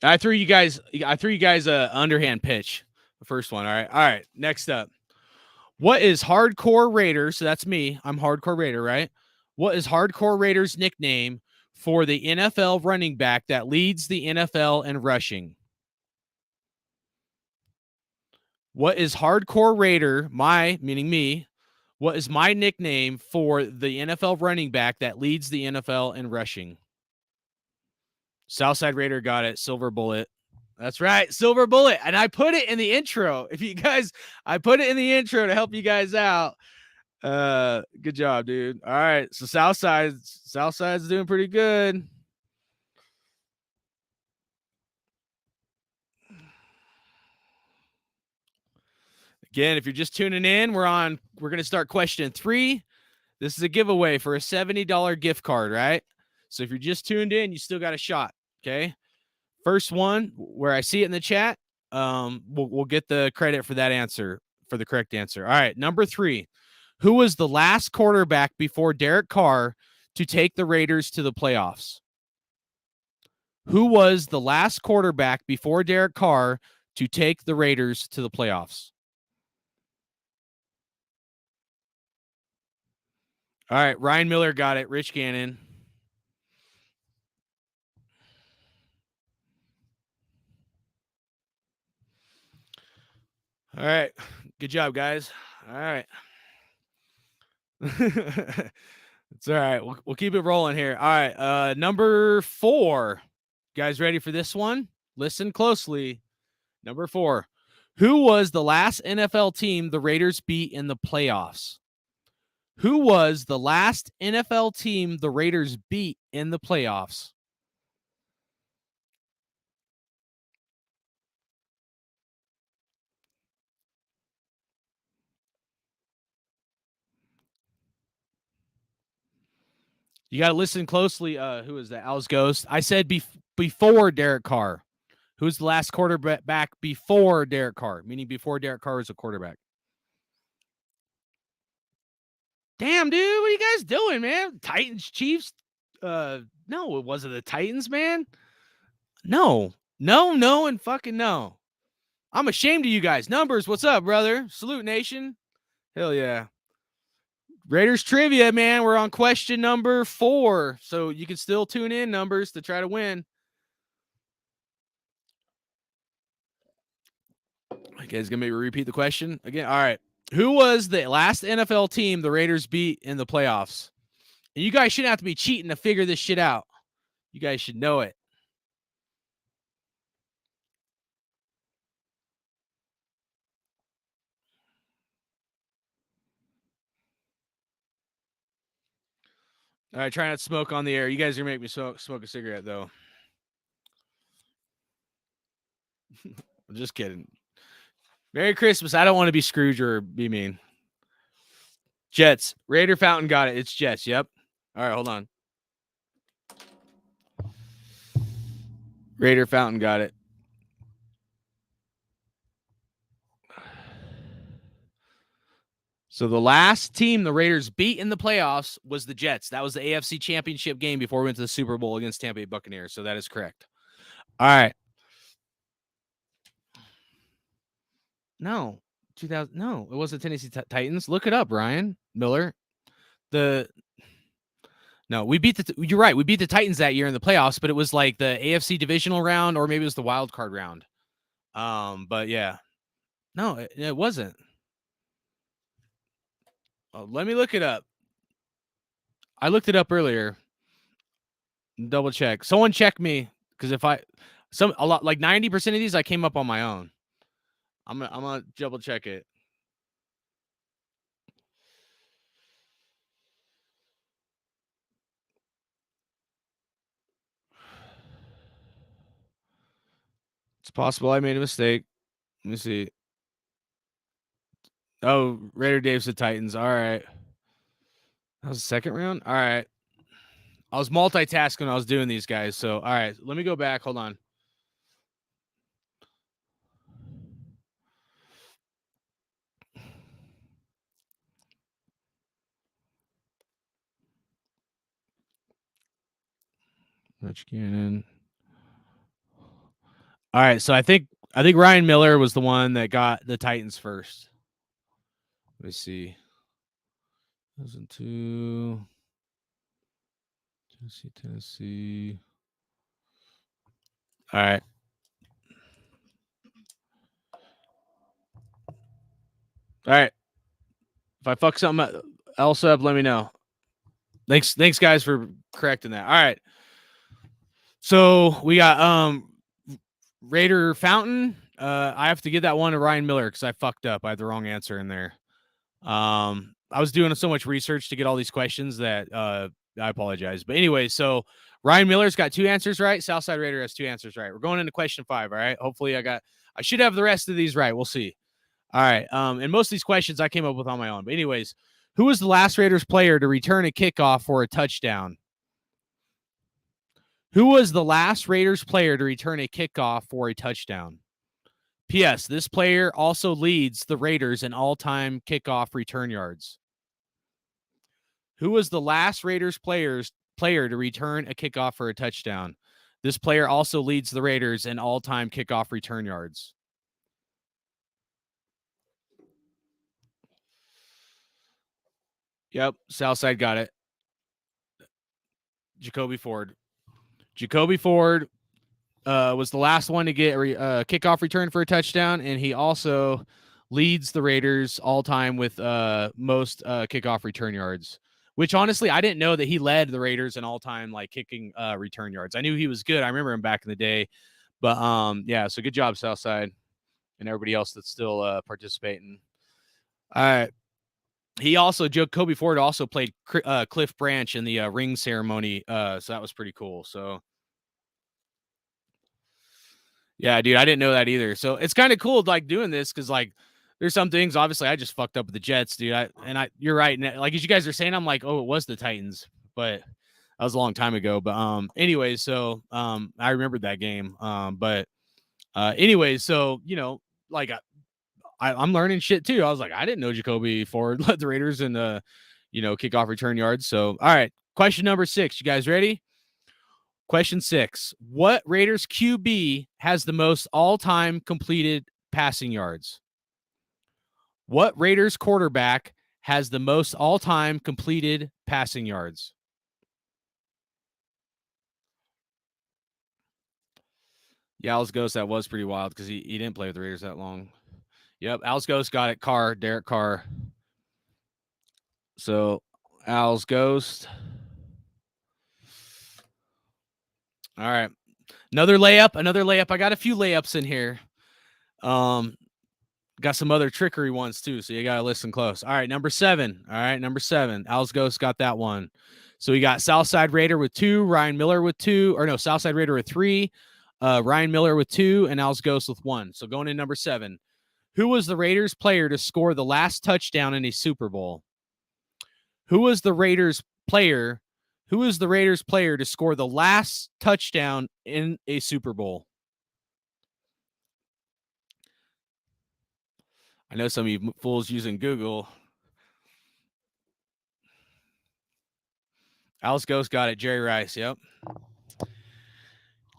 I threw you guys a underhand pitch. The first one. All right. Next up. What is Hardcore Raider? So that's me. I'm Hardcore Raider, right? What is Hardcore Raider's nickname for the NFL running back that leads the NFL in rushing? What is Hardcore Raider, meaning me, what is my nickname for the NFL running back that leads the NFL in rushing? Southside Raider got it. Silver Bullet. That's right. Silver Bullet. And I put it in the intro. I put it in the intro to help you guys out. Good job, dude. All right. So Southside's doing pretty good. Again, if you're just tuning in, we're going to start question 3. This is a giveaway for a $70 gift card, right? So if you're just tuned in, you still got a shot. Okay. First one where I see it in the chat, we'll get the credit for that answer, for the correct answer. All right. Number 3. Who was the last quarterback before Derek Carr to take the Raiders to the playoffs? Who was the last quarterback before Derek Carr to take the Raiders to the playoffs? All right, Ryan Miller got it. Rich Gannon. All right. Good job, guys. All right. It's all right. We'll keep it rolling here. All right. Number 4. You guys ready for this one? Listen closely. Number 4. Who was the last NFL team the Raiders beat in the playoffs? Who was the last NFL team the Raiders beat in the playoffs? You got to listen closely. Who is that? Al's Ghost. I said before Derek Carr. Who's the last quarterback before Derek Carr? Meaning before Derek Carr was a quarterback. Damn, dude. What are you guys doing, man? Titans, Chiefs? No, it wasn't the Titans, man. No, and fucking no. I'm ashamed of you guys. Numbers, what's up, brother? Salute, nation. Hell yeah. Raiders trivia, man. We're on question number 4. So you can still tune in, Numbers, to try to win. You guys gonna maybe repeat the question again? All right. Who was the last NFL team the Raiders beat in the playoffs? And you guys shouldn't have to be cheating to figure this shit out. You guys should know it. All right, try not to smoke on the air. You guys are going to make me smoke a cigarette, though. I'm just kidding. Merry Christmas. I don't want to be Scrooge or be mean. Jets. Raider Fountain got it. It's Jets. Yep. All right, hold on. Raider Fountain got it. So the last team the Raiders beat in the playoffs was the Jets. That was the AFC Championship game before we went to the Super Bowl against Tampa Bay Buccaneers. So that is correct. All right. No, 2000. No, it was the Tennessee Titans. Look it up, Ryan Miller. No, we beat you're right. We beat the Titans that year in the playoffs, but it was like the AFC divisional round, or maybe it was the wild card round. But yeah, no, it wasn't. Oh, let me look it up. I looked it up earlier. Double check. Someone check me, because if a lot like 90% of these I came up on my own. I'm gonna double check it. It's possible I made a mistake. Let me see. Oh, Raider Dave's the Titans. All right. That was the second round? All right. I was multitasking when I was doing these guys. So, all right. Let me go back. Hold on. Rich Gannon. All right. So I think Ryan Miller was the one that got the Titans first. Let me see. 2002. Tennessee. All right. All right. If I fuck something else up, let me know. Thanks, guys, for correcting that. All right. So we got Raider Fountain. I have to give that one to Ryan Miller because I fucked up. I had the wrong answer in there. I was doing so much research to get all these questions that I apologize. But anyway, so Ryan Miller's got 2 answers right. Southside Raider has 2 answers right. We're going into question 5. All right. Hopefully I should have the rest of these right. We'll see. All right. And most of these questions I came up with on my own. But anyways, who was the last Raiders player to return a kickoff for a touchdown? Who was the last Raiders player to return a kickoff for a touchdown? P.S. This player also leads the Raiders in all-time kickoff return yards. Who was the last Raiders player to return a kickoff for a touchdown? This player also leads the Raiders in all-time kickoff return yards. Yep, Southside got it. Jacoby Ford. Jacoby Ford was the last one to get a kickoff return for a touchdown, and he also leads the Raiders all time with most kickoff return yards. Which honestly, I didn't know that he led the Raiders in all time like kicking return yards. I knew he was good. I remember him back in the day, but yeah. So good job, Southside, and everybody else that's still participating. All right. Jacoby Ford also played Cliff Branch in the ring ceremony. So that was pretty cool. So. Yeah, dude, I didn't know that either. So it's kind of cool, like doing this because, like, there's some things. Obviously, I just fucked up with the Jets, dude. You're right. Like as you guys are saying, I'm like, oh, it was the Titans, but that was a long time ago. But anyways, so I remembered that game. Anyways, so like I'm learning shit too. I was like, I didn't know Jacoby Ford led the Raiders in kickoff return yards. So all right, question number 6. You guys ready? Question 6. What Raiders QB has the most all-time completed passing yards? What Raiders quarterback has the most all-time completed passing yards? Yeah, Al's Ghost, that was pretty wild because he didn't play with the Raiders that long. Yep, Al's Ghost got it. Derek Carr. So, Al's Ghost. All right. Another layup. I got a few layups in here. Got some other trickery ones too, so you got to listen close. All right, number 7. Al's Ghost got that one. So we got Southside Raider with 2, Ryan Miller with 2, or no, Southside Raider with 3, Ryan Miller with 2, and Al's Ghost with 1. So going in number 7. Who was the Raiders player to score the last touchdown in a Super Bowl? Who was the Raiders player to score the last touchdown in a Super Bowl? I know some of you fools using Google. Al's Ghost got it. Jerry Rice. Yep.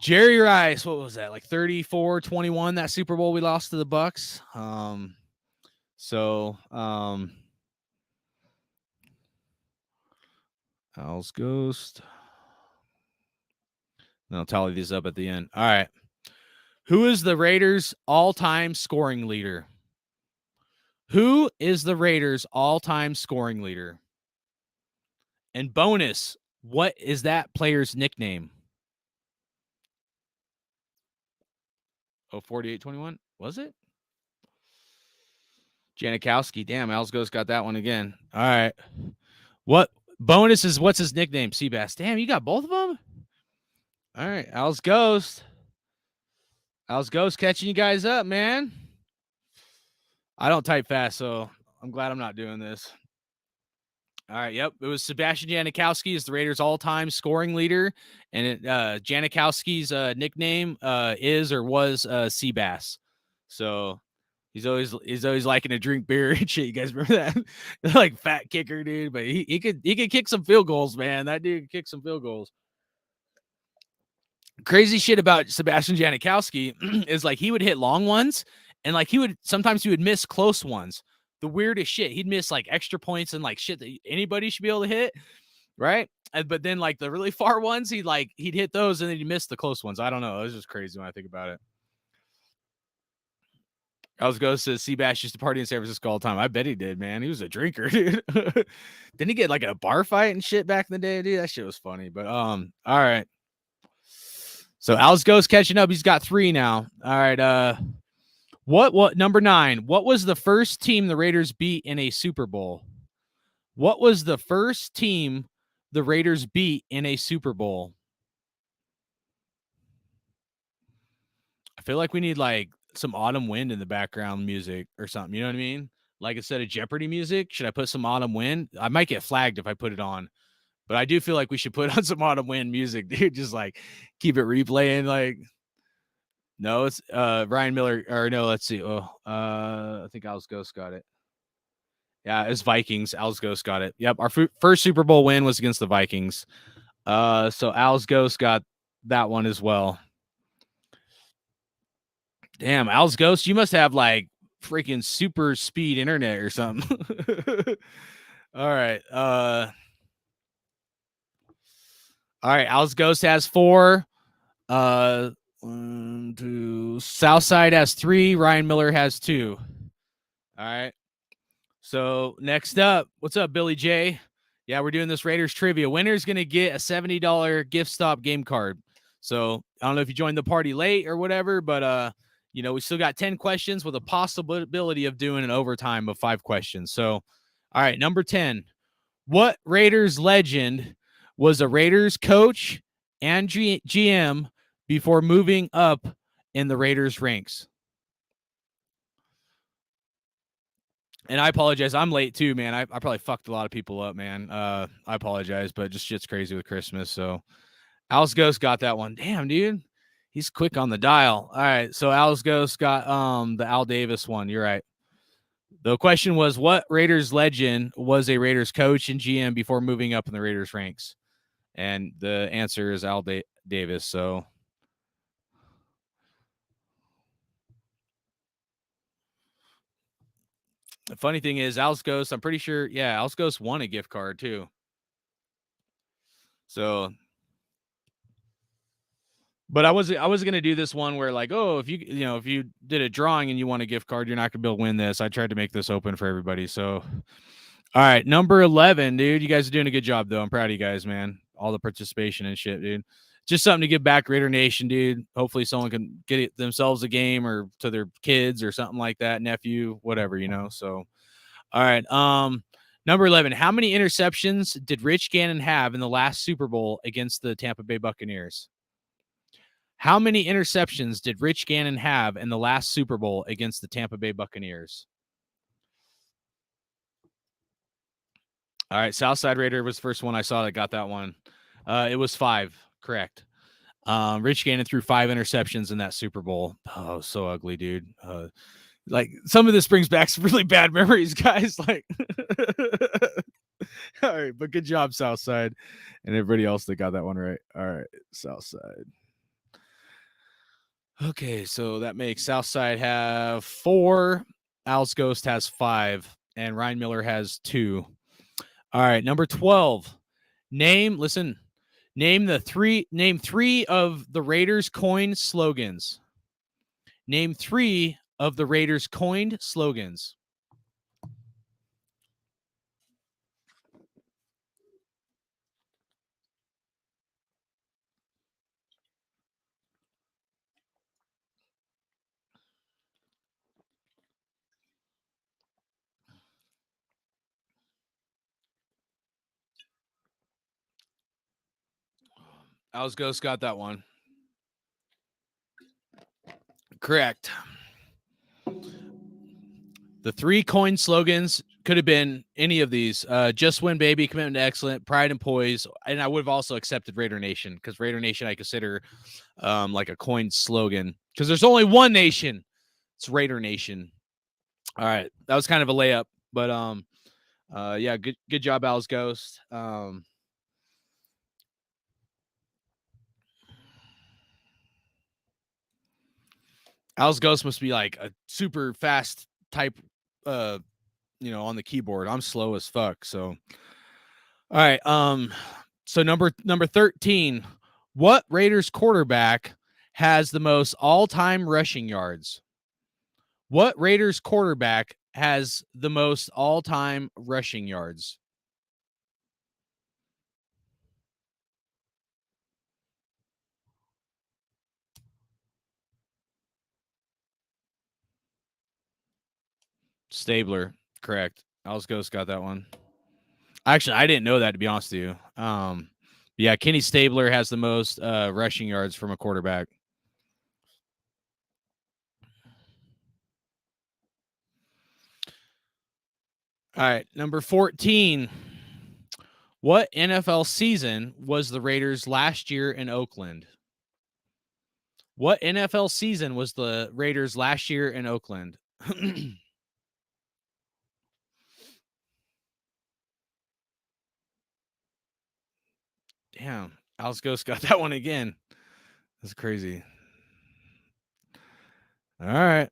Jerry Rice. What was that? Like 34-21, that Super Bowl we lost to the Bucks. Al's Ghost. And I'll tally these up at the end. All right. Who is the Raiders' all-time scoring leader? Who is the Raiders' all-time scoring leader? And bonus, what is that player's nickname? Oh, 48-21? Was it? Janikowski. Damn, Al's Ghost got that one again. All right. What bonus is what's his nickname? Seabass. Damn, you got both of them? All right. Al's Ghost catching you guys up, man. I don't type fast, so I'm glad I'm not doing this. All right, yep. It was Sebastian Janikowski is the Raiders' all-time scoring leader, and Janikowski's nickname is or was Seabass. So he's always liking to drink beer and shit. You guys remember that? Like fat kicker, dude. But he could kick some field goals, man. That dude could kick some field goals. Crazy shit about Sebastian Janikowski is like he would hit long ones, and like he would miss close ones. The weirdest shit. He'd miss like extra points and like shit that anybody should be able to hit, right? But then like the really far ones, he'd hit those and then he'd miss the close ones. I don't know. It was just crazy when I think about it. I was going to Seabass used to party in San Francisco all the time. I bet he did, man. He was a drinker, dude. Didn't he get like a bar fight and shit back in the day, dude? That shit was funny. But all right. So Al's Ghost catching up. He's got 3 now. All right. What number 9? What was the first team the Raiders beat in a Super Bowl? What was the first team the Raiders beat in a Super Bowl? I feel like we need like some autumn wind in the background music or something. You know what I mean? Like instead of Jeopardy music, should I put some autumn wind? I might get flagged if I put it on, but I do feel like we should put on some autumn wind music, dude. Just like keep it replaying. Like, no, it's Ryan Miller, or no, let's see. I think Al's Ghost got it. Yeah, it's Vikings. Al's Ghost got it. Yep, our first Super Bowl win was against the Vikings. So Al's Ghost got that one as well. Damn, Al's Ghost, you must have like freaking super speed internet or something. All right. All right. Al's Ghost has 4. 1, 2. Southside has 3. Ryan Miller has 2. All right. So next up, what's up, Billy J? Yeah, we're doing this Raiders trivia. Winner's gonna get a $70 gift stop game card. So I don't know if you joined the party late or whatever, but we still got 10 questions with a possibility of doing an overtime of 5 questions. So, all right, number 10. What Raiders legend was a Raiders coach and GM before moving up in the Raiders ranks? And I apologize. I'm late too, man. I probably fucked a lot of people up, man. I apologize, but just shit's crazy with Christmas. So Al's Ghost got that one. Damn, dude. He's quick on the dial. All right. So Al's Ghost got the Al Davis one. You're right. The question was, what Raiders legend was a Raiders coach and GM before moving up in the Raiders ranks? And the answer is Al Davis. So the funny thing is, Al's Ghost, I'm pretty sure, Al's Ghost won a gift card too. So, but I was gonna do this one where like, oh, if you did a drawing and you won a gift card, you're not gonna be able to win this. I tried to make this open for everybody. So, all right, number 11, dude. You guys are doing a good job though. I'm proud of you guys, man. All the participation and shit, dude. Just something to give back, Raider Nation, dude. Hopefully, someone can get themselves a game or to their kids or something like that, nephew, whatever, So, all right. Number 11. How many interceptions did Rich Gannon have in the last Super Bowl against the Tampa Bay Buccaneers? How many interceptions did Rich Gannon have in the last Super Bowl against the Tampa Bay Buccaneers? All right, Southside Raider was the first one I saw that got that one. It was 5, correct. Rich Gannon threw 5 interceptions in that Super Bowl. Oh, so ugly, dude. Like some of this brings back some really bad memories, guys. Like, all right, but good job, Southside, and everybody else that got that one right. All right, Southside. Okay, so that makes Southside have 4, Al's Ghost has 5, and Ryan Miller has 2. All right, number 12. Name 3 of the Raiders coined slogans. Name 3 of the Raiders coined slogans. Al's Ghost got that one. Correct. The 3 coined slogans could have been any of these. Just win, baby, commitment to excellent, pride and poise. And I would have also accepted Raider Nation, because Raider Nation I consider like a coined slogan, because there's only one nation. It's Raider Nation. All right. That was kind of a layup, but yeah, good job, Al's Ghost. Al's Ghost must be like a super fast type, on the keyboard. I'm slow as fuck. So, all right. So number 13, what Raiders quarterback has the most all-time rushing yards? What Raiders quarterback has the most all-time rushing yards? Stabler, correct. Al's Ghost got that one. Actually, I didn't know that, to be honest with you. Yeah, Kenny Stabler has the most rushing yards from a quarterback. All right, number 14. What NFL season was the Raiders last year in Oakland? What NFL season was the Raiders last year in Oakland? Damn, Al's Ghost got that one again. That's crazy. All right.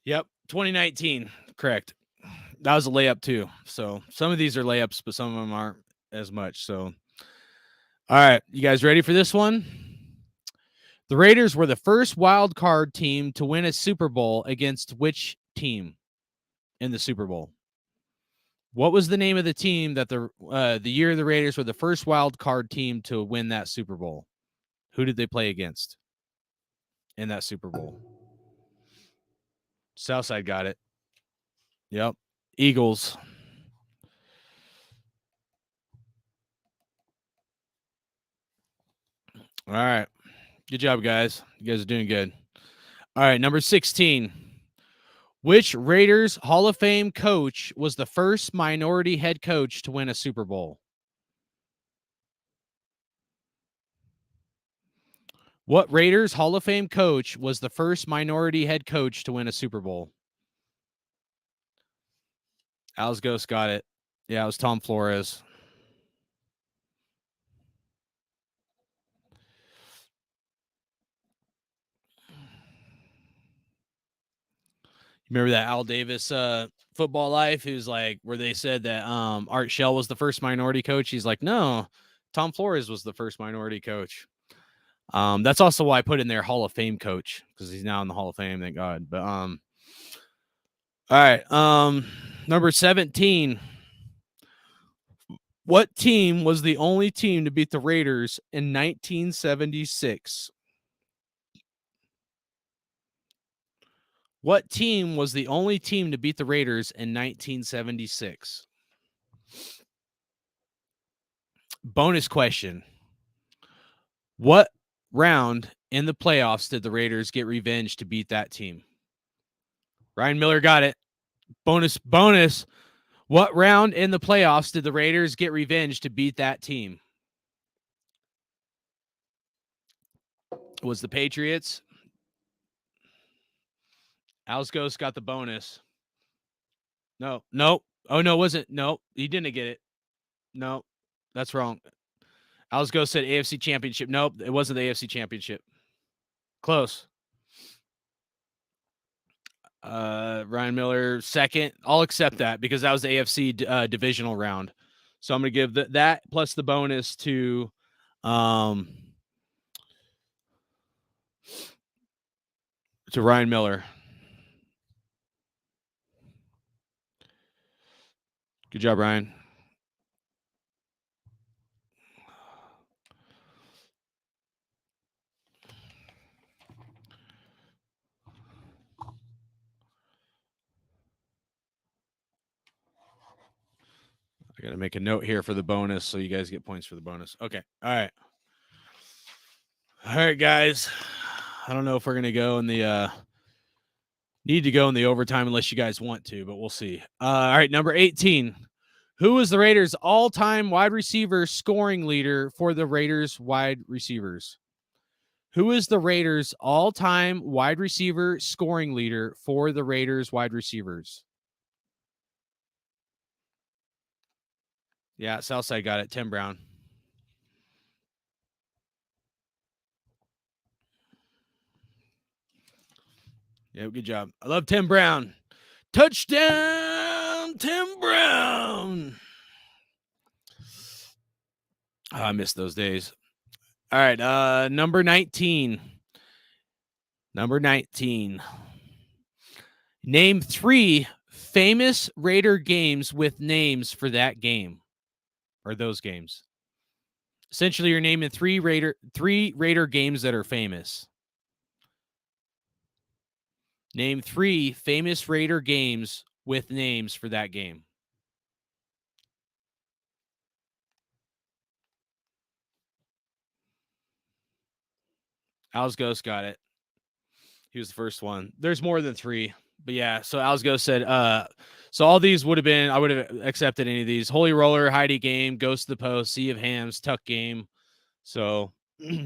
Yep, 2019. Correct. That was a layup too. So some of these are layups, but some of them aren't as much. So, all right, you guys ready for this one? The Raiders were the first wild card team to win a Super Bowl against which team in the Super Bowl? What was the name of the team that the year the Raiders were the first wild card team to win that Super Bowl? Who did they play against in that Super Bowl? Southside got it. Yep. Eagles. All right. Good job, guys. You guys are doing good. All right. Number 16. Which Raiders Hall of Fame coach was the first minority head coach to win a Super Bowl? What Raiders Hall of Fame coach was the first minority head coach to win a Super Bowl? Al's Ghost got it. Yeah, it was Tom Flores. Remember that Al Davis Football Life? Who's like, where they said that Art Shell was the first minority coach. He's like, no, Tom Flores was the first minority coach. That's also why I put in there Hall of Fame coach, because he's now in the Hall of Fame, thank God. But all right. Number 17. What team was the only team to beat the Raiders in 1976? What team was the only team to beat the Raiders in 1976? Bonus question. What round in the playoffs did the Raiders get revenge to beat that team? Ryan Miller got it. Bonus. What round in the playoffs did the Raiders get revenge to beat that team? It was the Patriots. Al's Ghost got the bonus. No. Oh, no, wasn't. No, he didn't get it. No, that's wrong. Al's Ghost said AFC Championship. Nope, it wasn't the AFC Championship. Close. Ryan Miller, second. I'll accept that because that was the AFC divisional round. So I'm going to give that plus the bonus to Ryan Miller. Good job, Ryan. I got to make a note here for the bonus so you guys get points for the bonus. Okay. All right. All right, guys. I don't know if we're going to go in the need to go in the overtime unless you guys want to, but we'll see. All right, number 18. Who is the Raiders' all-time wide receiver scoring leader for the Raiders wide receivers? Who is the Raiders' all-time wide receiver scoring leader for the Raiders wide receivers? Yeah, Southside got it. Tim Brown. Yeah, good job. I love Tim Brown. Touchdown, Tim Brown. Oh, I miss those days. All right, number 19. Number 19. Name 3 famous Raider games with names for that game or those games. Essentially, you're naming 3 Raider games that are famous. Name 3 famous Raider games with names for that game. Al's Ghost got it. He was the first one. There's more than 3, but yeah. So Al's Ghost said, so all these would have been, I would have accepted any of these. Holy Roller, Heidi Game, Ghost of the Post, Sea of Hams, Tuck Game. So all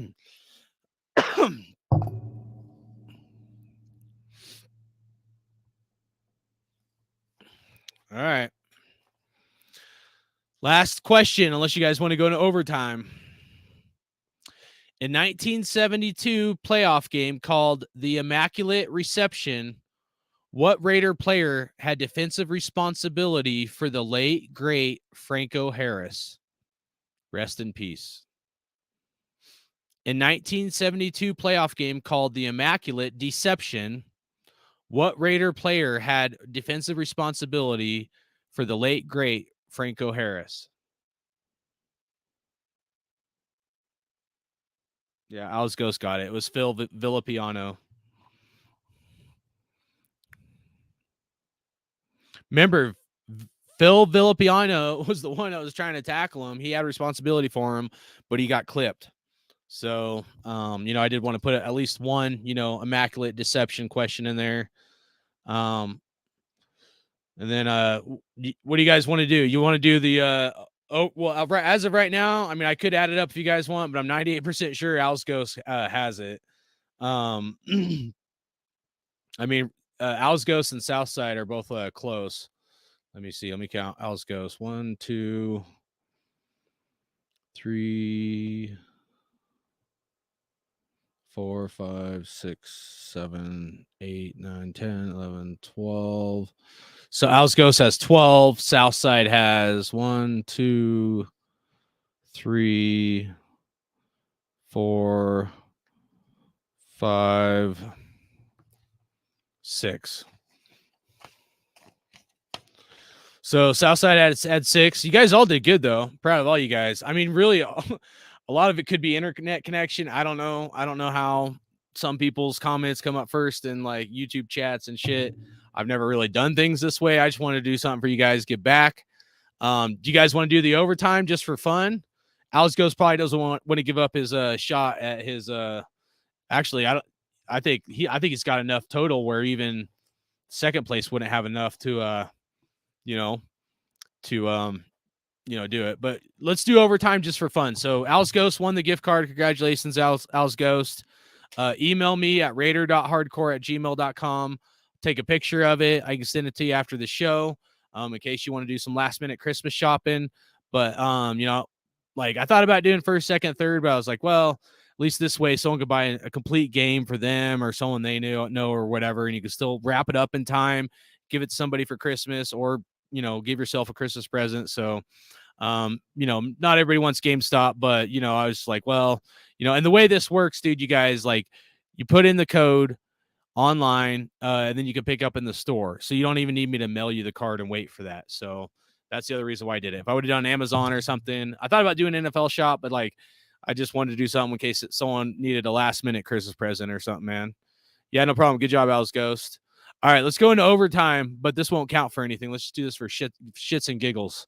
right. Last question, unless you guys want to go into overtime. In 1972 playoff game called the Immaculate Reception, What Raider player had defensive responsibility for the late, great Franco Harris? Rest in peace. In 1972 playoff game called the Immaculate Deception, what Raider player had defensive responsibility for the late, great Franco Harris? Yeah, Al's Ghost got it. It was Phil Villapiano. Remember, Phil Villapiano was the one that was trying to tackle him. He had responsibility for him, but he got clipped. So, I did want to put at least one, Immaculate Deception question in there. And then, what do you guys want to do? You want to do the, as of right now, I mean, I could add it up if you guys want, but I'm 98% sure Al's Ghost has it. I mean, Al's Ghost and Southside are both close. Let me see. Let me count. Al's Ghost. 1, 2, 3, 4, 5, 6, 7, 8, 9, 10, 11, 12. So Al's Ghost has 12. Southside has 1, 2, 3, 4, 5, 6. So Southside had 6. You guys all did good, though. Proud of all you guys. I mean, really, a lot of it could be internet connection. I don't know. I don't know how some people's comments come up first in like YouTube chats and shit. I've never really done things this way. I just want to do something for you guys. Get back. Do you guys want to do the overtime just for fun? Alex Ghost probably doesn't want to give up his shot at his. Actually, I think he's got enough total where even second place wouldn't have enough to do it. But let's do overtime just for fun. So Al's Ghost won the gift card. Congratulations, Al's Ghost. Email me at raider.hardcore@gmail.com. Take a picture of it. I can send it to you after the show in case you want to do some last minute Christmas shopping. But, I thought about doing first, second, third, but I was like, well, at least this way someone could buy a complete game for them or someone they know or whatever, and you can still wrap it up in time, give it to somebody for Christmas, or give yourself a Christmas present. So, not everybody wants GameStop, but, I was like, well, and the way this works, dude, you guys, like, you put in the code online, and then you can pick up in the store. So you don't even need me to mail you the card and wait for that. So that's the other reason why I did it. If I would have done Amazon or something, I thought about doing an NFL shop, but like, I just wanted to do something in case someone needed a last minute Christmas present or something, man. Yeah, no problem. Good job, Al's Ghost. All right, let's go into overtime, but this won't count for anything. Let's just do this for shits and giggles.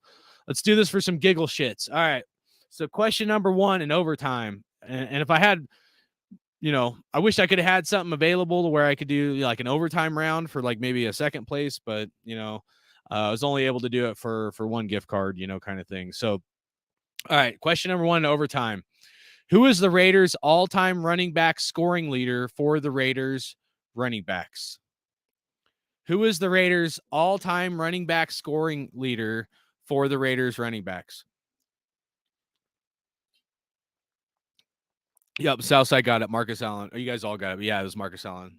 Let's do this for some giggle shits. All right. So question number 1 in overtime. And if I had, I wish I could have had something available to where I could do like an overtime round for like maybe a second place, but I was only able to do it for one gift card, kind of thing. So, all right. Question number 1 in overtime. Who is the Raiders' all-time running back scoring leader for the Raiders running backs? Who is the Raiders' all-time running back scoring leader for the Raiders running backs? Yep, Southside got it. Marcus Allen. Oh, you guys all got it. But yeah, it was Marcus Allen.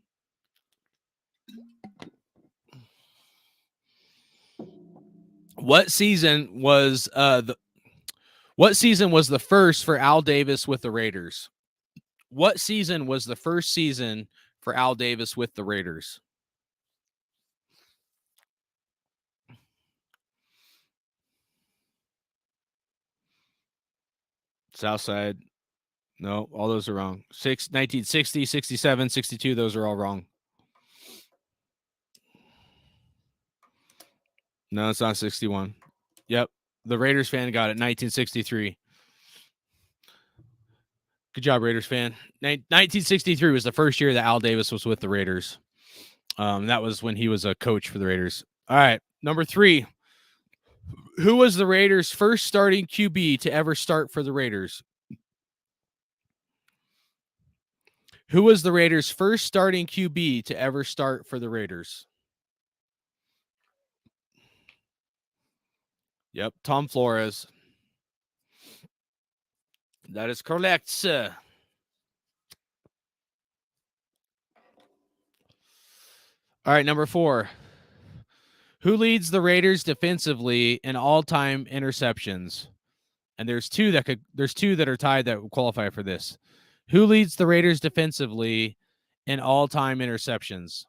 What season was the first for Al Davis with the Raiders? What season was the first season for Al Davis with the Raiders? Southside. No, all those are wrong. 1960, 67, 62, those are all wrong. No, it's not 61. Yep. The Raiders fan got it. 1963. Good job, Raiders fan. 1963 was the first year that Al Davis was with the Raiders. That was when he was a coach for the Raiders. All right. Number 3. Who was the Raiders' first starting QB to ever start for the Raiders? Who was the Raiders' first starting QB to ever start for the Raiders? Yep, Tom Flores. That is correct, sir. All right, number 4. Who leads the Raiders defensively in all-time interceptions? And there's two that are tied that will qualify for this. Who leads the Raiders defensively in all-time interceptions?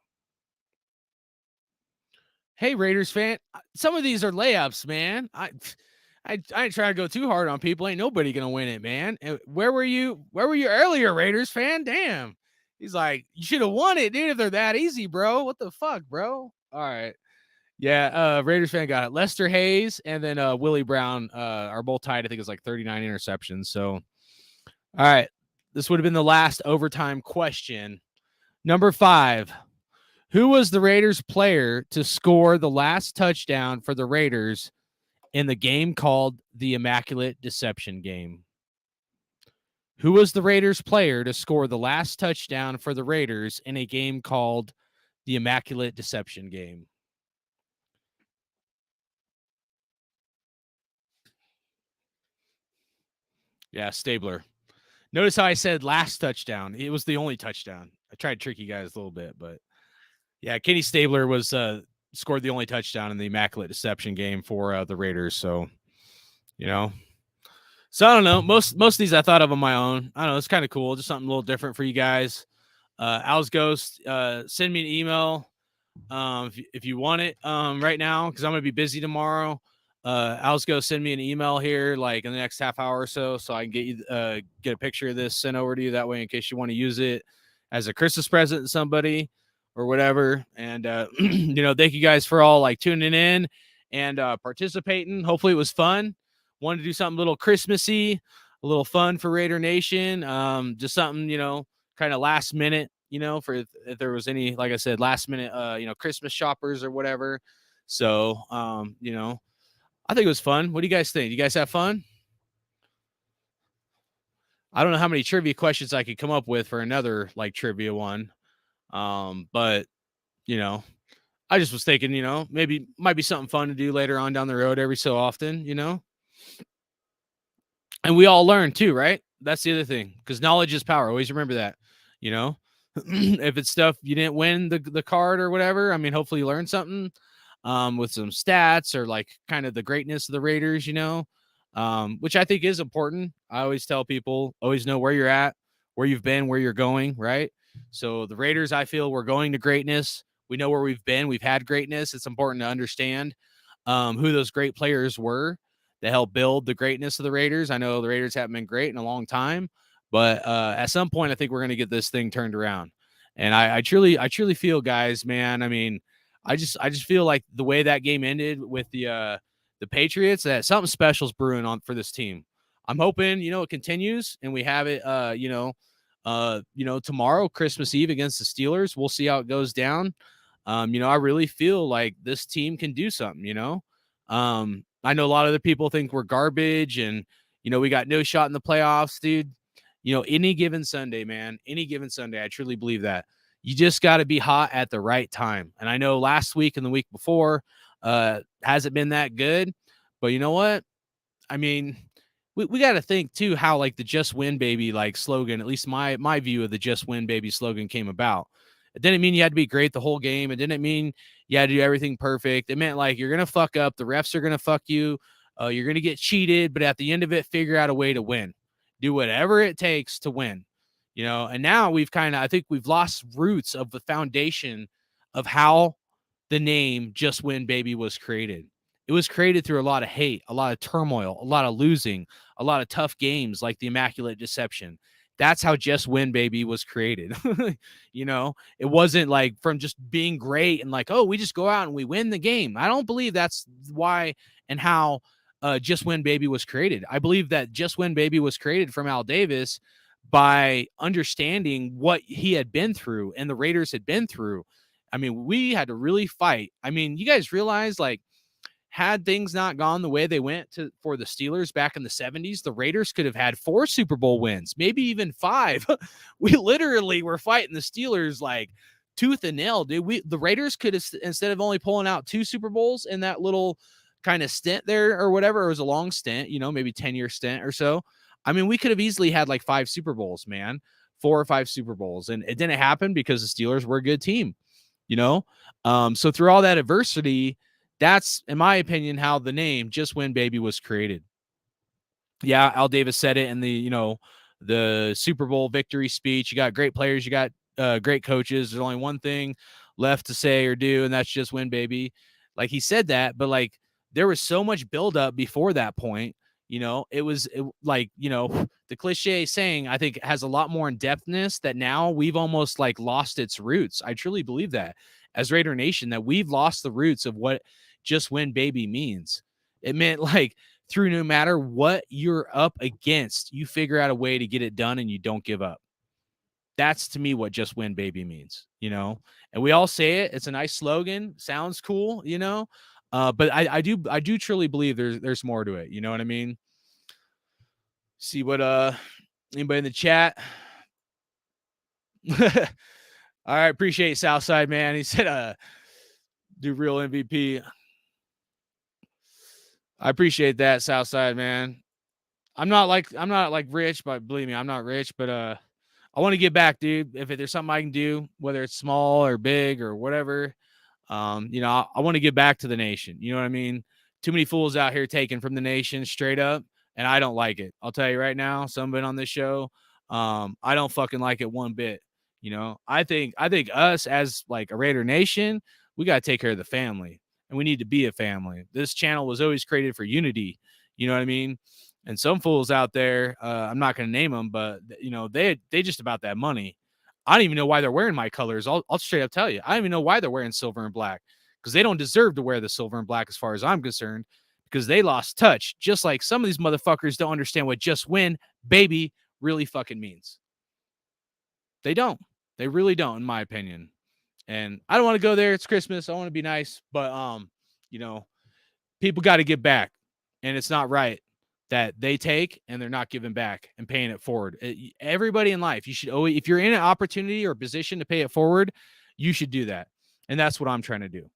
Hey, Raiders fan, some of these are layups, man. I ain't trying to go too hard on people. Ain't nobody gonna win it, man. Where were you earlier, Raiders fan? Damn. He's like, you should have won it, dude, if they're that easy, bro. What the fuck, bro? All right. Yeah, Raiders fan got it. Lester Hayes and then Willie Brown are both tied. I think it's like 39 interceptions. So, all right. This would have been the last overtime question. Number 5. Who was the Raiders player to score the last touchdown for the Raiders in the game called the Immaculate Deception game? Who was the Raiders player to score the last touchdown for the Raiders in a game called the Immaculate Deception game? Yeah, Stabler. Notice how I said last touchdown. It was the only touchdown. I tried to trick you guys a little bit, but yeah, Kenny Stabler was scored the only touchdown in the Immaculate Deception game for the Raiders. So, you know, so I don't know. Most of these I thought of on my own. I don't know. It's kind of cool. Just something a little different for you guys. Al's Ghost, send me an email if you want it right now, because I'm going to be busy tomorrow. Al's Ghost, send me an email here like in the next half hour or so I can get you get a picture of this sent over to you that way in case you want to use it as a Christmas present to somebody or whatever. And thank you guys for all like tuning in and participating. Hopefully it was fun. Wanted to do something a little Christmassy, a little fun for Raider Nation. Just something, kind of last minute, for if there was any, like I said, last minute Christmas shoppers or whatever. So I think it was fun. What do you guys think? You guys have fun? I don't know how many trivia questions I could come up with for another like trivia one. But I just was thinking, maybe might be something fun to do later on down the road every so often, and we all learn too, right? That's the other thing, because knowledge is power. Always remember that, if it's stuff you didn't win the card or whatever, I mean, hopefully you learned something with some stats or like kind of the greatness of the Raiders, which I think is important. I always tell people, always know where you're at, where you've been, where you're going, right? So the Raiders, I feel we're going to greatness. We know where we've been. We've had greatness. It's important to understand who those great players were that helped build the greatness of the Raiders. I know the Raiders haven't been great in a long time, but at some point, I think we're going to get this thing turned around. And I truly feel, guys, man. I mean, I just feel like the way that game ended with the Patriots, that something special is brewing on for this team. I'm hoping, it continues and we have it, tomorrow, Christmas Eve against the Steelers. We'll see how it goes down. I really feel like this team can do something, I know a lot of other people think we're garbage and, we got no shot in the playoffs, dude. Any given Sunday, man, I truly believe that. You just got to be hot at the right time. And I know last week and the week before hasn't been that good, but you know what? I mean, we got to think too how like the "Just Win, Baby" like slogan, at least my view of the "Just Win, Baby" slogan came about. It didn't mean you had to be great the whole game. It didn't mean you had to do everything perfect. It meant like you're gonna fuck up. The refs are gonna fuck you. You're gonna get cheated, but at the end of it, figure out a way to win. Do whatever it takes to win. And now I think we've lost roots of the foundation of how the name "Just Win, Baby" was created. It was created through a lot of hate, a lot of turmoil, a lot of losing, a lot of tough games like the Immaculate Deception. That's how "Just Win, Baby" was created. It wasn't like from just being great and like, oh, we just go out and we win the game. I don't believe that's why and how "Just Win, Baby" was created. I believe that "Just Win, Baby" was created from Al Davis by understanding what he had been through and the Raiders had been through. I mean, we had to really fight. I mean, you guys realize, like, had things not gone the way they went for the Steelers back in the 70s, the Raiders could have had 4 Super Bowl wins, maybe even 5. We literally were fighting the Steelers like tooth and nail, dude. The Raiders could have, instead of only pulling out 2 Super Bowls in that little kind of stint there or whatever, it was a long stint, maybe 10-year stint or so. I mean, we could have easily had like 5 Super Bowls, man, 4 or 5 Super Bowls. And it didn't happen because the Steelers were a good team. So through all that adversity, that's, in my opinion, how the name Just Win Baby was created. Yeah, Al Davis said it in the Super Bowl victory speech. You got great players, you got great coaches. There's only one thing left to say or do, and that's just win, baby. Like, he said that, but like there was so much buildup before that point. The cliche saying, I think, has a lot more in depthness that now we've almost like lost its roots. I truly believe that as Raider Nation, that we've lost the roots of what just win, baby means. It meant like, through no matter what you're up against, you figure out a way to get it done and you don't give up. That's, to me, what just win, baby means, and we all say it. It's a nice slogan. Sounds cool, but I do truly believe there's more to it. You know what I mean? See what anybody in the chat. All right, appreciate Southside, man. He said do real MVP. I appreciate that, Southside, man. I'm not like rich, but believe me, I'm not rich, but I want to give back, dude. If there's something I can do, whether it's small or big or whatever, I want to give back to the nation. You know what I mean? Too many fools out here taking from the nation straight up, and I don't like it. I'll tell you right now, someone on this show, I don't fucking like it one bit. I think us as like a Raider Nation, we got to take care of the family, and we need to be a family. This channel was always created for unity. You know what I mean? And some fools out there, I'm not going to name them, but they just about that money. I don't even know why they're wearing my colors. I'll straight up tell you. I don't even know why they're wearing silver and black, because they don't deserve to wear the silver and black as far as I'm concerned, because they lost touch. Just like some of these motherfuckers don't understand what just win, baby, really fucking means. They don't. They really don't, in my opinion. And I don't want to go there. It's Christmas. I want to be nice, but people got to give back, and it's not right that they take and they're not giving back and paying it forward. Everybody in life, you should always, if you're in an opportunity or position to pay it forward, you should do that. And that's what I'm trying to do.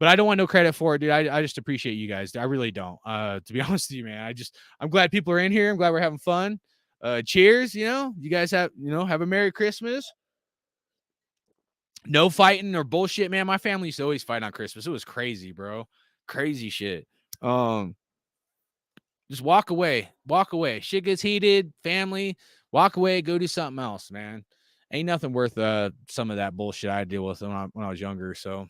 But I don't want no credit for it, dude. I just appreciate you guys. I really don't. To be honest with you, man. I'm glad people are in here. I'm glad we're having fun. Cheers, you guys have a Merry Christmas. No fighting or bullshit, man. My family used to always fight on Christmas. It was crazy, bro. Crazy shit. Just walk away. Walk away. Shit gets heated. Family. Walk away. Go do something else, man. Ain't nothing worth some of that bullshit I deal with when I was younger. So,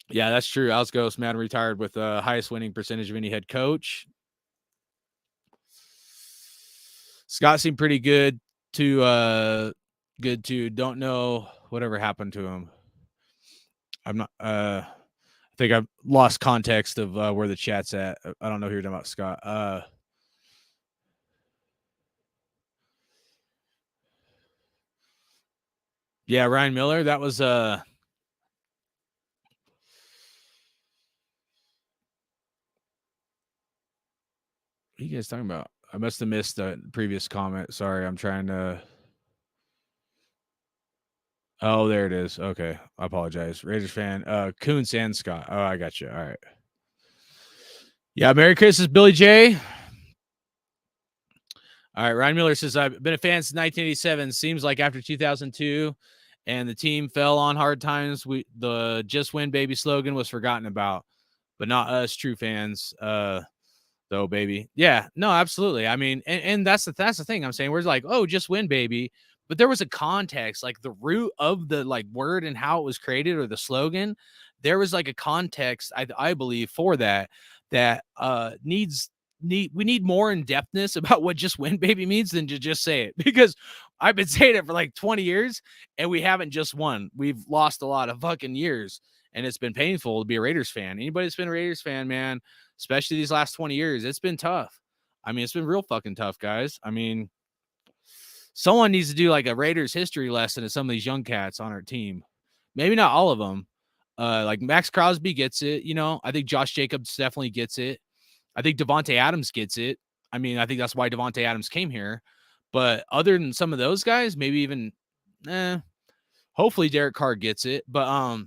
yeah, that's true. Alex Ghost, Madden retired with the highest winning percentage of any head coach. Scott seemed pretty good to don't know whatever happened to him. I'm not I think I've lost context of where the chat's at. I don't know who you're talking about, Scott. Yeah, Ryan Miller. That was what are you guys talking about? I must have missed the previous comment. Sorry, I'm trying to. Oh, there it is. Okay, I apologize. Raiders fan, Coons and Scott. Oh, I got you. All right. Yeah, Merry Christmas, Billy J. All right, Ryan Miller says, I've been a fan since 1987. Seems like after 2002 and the team fell on hard times, the Just Win Baby slogan was forgotten about, but not us true fans, though, baby. Yeah, no, absolutely. I mean, and that's the thing I'm saying. We're like, oh, just win, baby. But there was a context, like the root of the like word and how it was created, or the slogan. There was like a context, I believe, for that we need more in-depthness about what just win, baby means than to just say it, because I've been saying it for like 20 years and we haven't just won. We've lost a lot of fucking years, and it's been painful to be a Raiders fan. Anybody that's been a Raiders fan, man, especially these last 20 years, it's been tough. I mean, it's been real fucking tough, guys. I mean, someone needs to do like a Raiders history lesson to some of these young cats on our team. Maybe not all of them. Like Max Crosby gets it. I think Josh Jacobs definitely gets it. I think Devontae Adams gets it. I mean, I think that's why Devontae Adams came here. But other than some of those guys, maybe even, hopefully Derek Carr gets it. But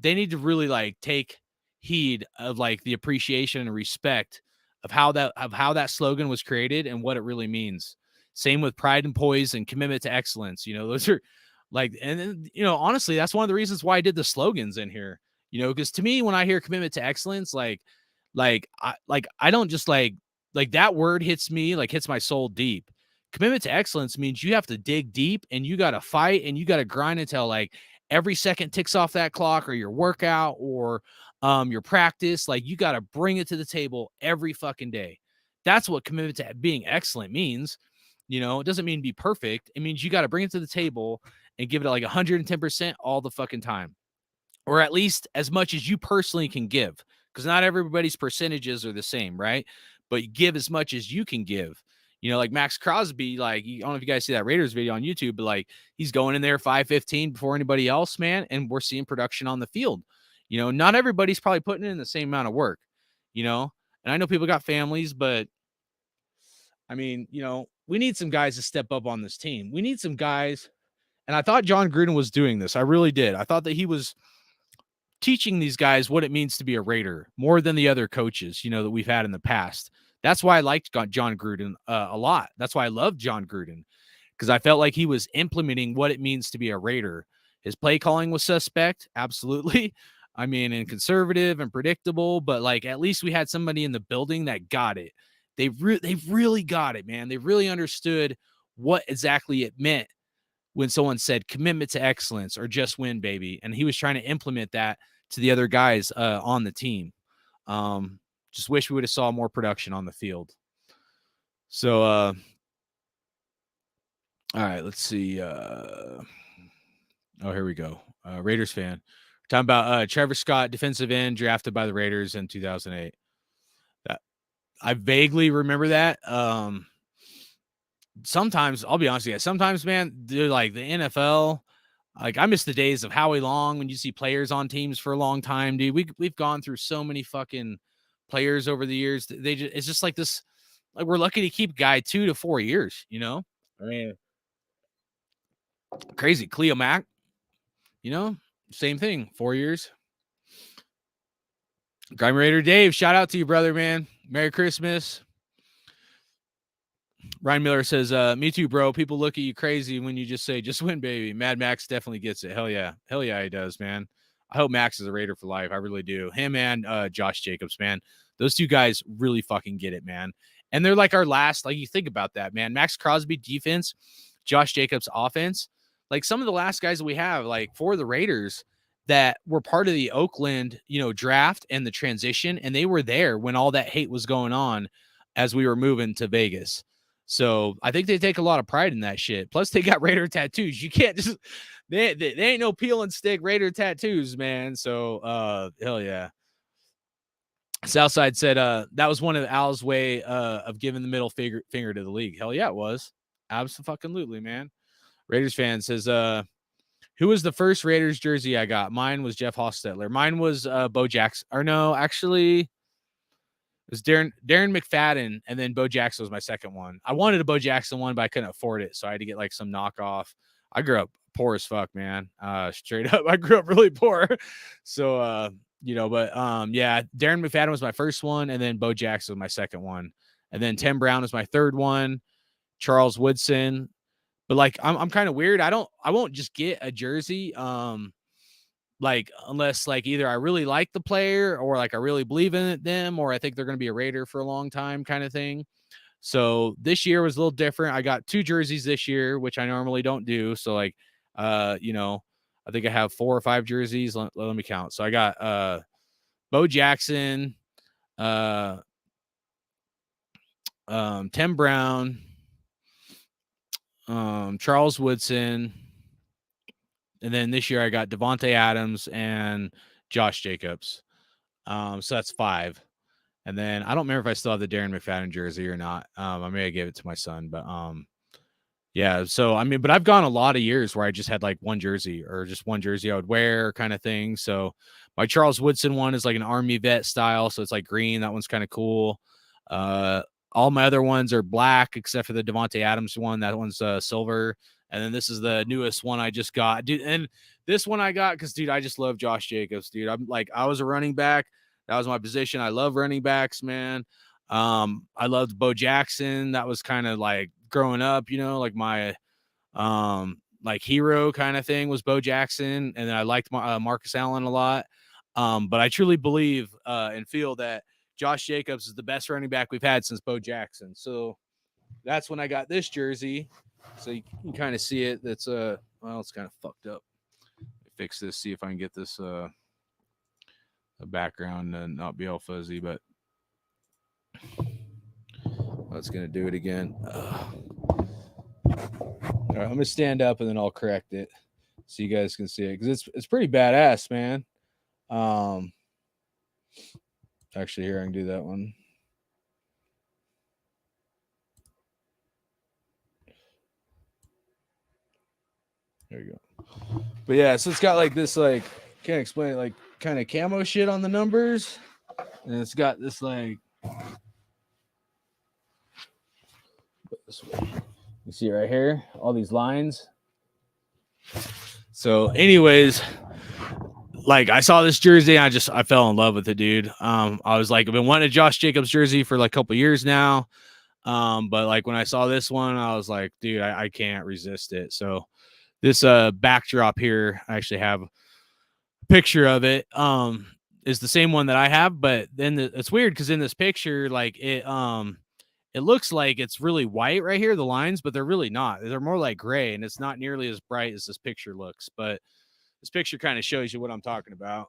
they need to really like take heed of like the appreciation and respect of how that slogan was created and what it really means. Same with pride and poise and commitment to excellence. Those are Like, and then, you know, honestly, that's one of the reasons why I did the slogans in here, you know, because to me, when I hear commitment to excellence, I don't just like that word hits me, like hits my soul deep. Commitment to excellence means you have to dig deep and you got to fight and you got to grind until like every second ticks off that clock, or your workout, or your practice. Like, you got to bring it to the table every fucking day. That's what commitment to being excellent means. You know, it doesn't mean be perfect. It means you got to bring it to the table and give it like 110% all the fucking time, or at least as much as you personally can give, because not everybody's percentages are the same, right? But you give as much as you can give. You know, like Max Crosby, like, I don't know if you guys see that Raiders video on YouTube, but like, he's going in there 5:15 before anybody else, man, and we're seeing production on the field. You know, not everybody's probably putting in the same amount of work, you know, and I know people got families, but I mean, you know, we need some guys to step up on this team. We need some guys, and I thought John Gruden was doing this. I really did. I thought that he was teaching these guys what it means to be a Raider more than the other coaches, you know, that we've had in the past. That's why I liked John Gruden a lot. That's why I loved John Gruden, because I felt like he was implementing what it means to be a Raider. His play calling was suspect, absolutely. I mean, and conservative and predictable, but like, at least we had somebody in the building that got it. They really got it, man. They really understood what exactly it meant when someone said commitment to excellence or just win, baby. And he was trying to implement that to the other guys on the team. Just wish we would have saw more production on the field. So, all right, let's see. Oh, here we go. Raiders fan. We're talking about Trevor Scott, defensive end, drafted by the Raiders in 2008. I vaguely remember that. Sometimes, I'll be honest with you, sometimes, man, dude, like the NFL, like, I miss the days of Howie Long when you see players on teams for a long time, dude. We've gone through so many fucking players over the years. It's just like this, like, we're lucky to keep guy 2 to 4 years, you know? I mean, crazy. Cleo Mack, you know, same thing, 4 years. Grime Raider Dave, shout out to you, brother, man. Merry Christmas. Ryan Miller says, me too, bro. People look at you crazy when you just say, just win, baby. Mad Max definitely gets it. Hell yeah. Hell yeah, he does, man. I hope Max is a Raider for life. I really do. Him and Josh Jacobs, man. Those two guys really fucking get it, man. And they're like our last, like, you think about that, man. Max Crosby defense, Josh Jacobs offense. Like, some of the last guys that we have, like, for the Raiders that were part of the Oakland, you know, draft and the transition, and they were there when all that hate was going on as we were moving to Vegas. So I think they take a lot of pride in that shit. Plus, they got Raider tattoos. You can't just they ain't no peel and stick Raider tattoos, man. So hell yeah. Southside said that was one of Al's way of giving the middle finger to the league. Hell yeah, it was. Absolutely, man. Raiders fan says who was the first Raiders jersey I got? Mine was Jeff Hostetler. Mine was Bo Jackson. Or no, actually, it was Darren McFadden, and then Bo Jackson was my second one. I wanted a Bo Jackson one, but I couldn't afford it, so I had to get like some knockoff. I grew up poor as fuck, man. Straight up, I grew up really poor. So you know, but yeah, Darren McFadden was my first one, and then Bo Jackson was my second one, and then Tim Brown was my third one. Charles Woodson. But like, I'm kind of weird. I won't just get a jersey. Like, unless like either I really like the player, or like I really believe in them, or I think they're going to be a Raider for a long time, kind of thing. So this year was a little different. I got 2 jerseys this year, which I normally don't do. So like, you know, I think I have 4 or 5 jerseys. Let me count. So I got Bo Jackson, Tim Brown, Charles Woodson, and then this year I got Devontae Adams and Josh Jacobs. So that's 5. And then I don't remember if I still have the Darren McFadden jersey or not. I may have gave it to my son, but yeah. So I mean, but I've gone a lot of years where I just had like one jersey, or just one jersey I would wear, kind of thing. So my Charles Woodson one is like an Army vet style, so it's like green. That one's kind of cool. All my other ones are black except for the Devontae Adams one. That one's silver. And then this is the newest one I just got, dude. And this one I got because, dude, I just love Josh Jacobs, dude. I'm like, I was a running back. That was my position. I love running backs, man. I loved Bo Jackson. That was kind of like growing up, you know, like my like hero kind of thing was Bo Jackson, and then I liked Marcus Allen a lot. But I truly believe and feel that Josh Jacobs is the best running back we've had since Bo Jackson. So that's when I got this jersey. So you can kind of see it. That's well, it's kind of fucked up. Fix this. See if I can get this a background and not be all fuzzy, but that's gonna do it again. All right, I'm gonna stand up and then I'll correct it so you guys can see it because it's pretty badass, man. Actually, here I can do that one. There you go. But yeah, so it's got like this, like, can't explain it, like kind of camo shit on the numbers, and it's got this like. This way. You see it right here, all these lines. So, anyways, like I saw this jersey, I fell in love with it, dude. I was like, I've been wanting a Josh Jacobs jersey for like a couple years now. But like when I saw this one, I was like, dude, I can't resist it. So this backdrop here, I actually have a picture of it. Is the same one that I have, but then it's weird because in this picture, like it looks like it's really white right here, the lines, but they're really not. They're more like gray, and it's not nearly as bright as this picture looks. But this picture kind of shows you what I'm talking about.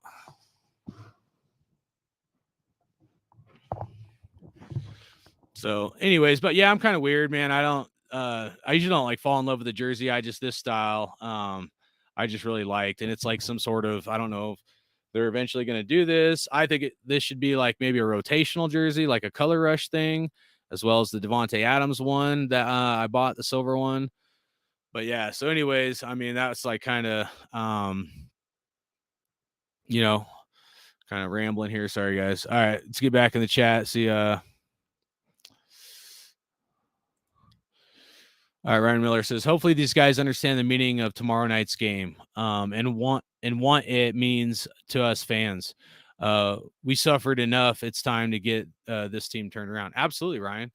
So anyways, but yeah, I'm kind of weird, man. I usually don't like fall in love with the jersey. This style, I just really liked, and it's like some sort of, I don't know if they're eventually going to do this. I think this should be like maybe a rotational jersey, like a color rush thing, as well as the Devontae Adams one that I bought, the silver one. But yeah, so anyways, I mean, that's like kind of, you know, kind of rambling here. Sorry, guys. All right, let's get back in the chat. See, all right, Ryan Miller says, hopefully these guys understand the meaning of tomorrow night's game, and what it means to us fans. We suffered enough. It's time to get this team turned around. Absolutely, Ryan.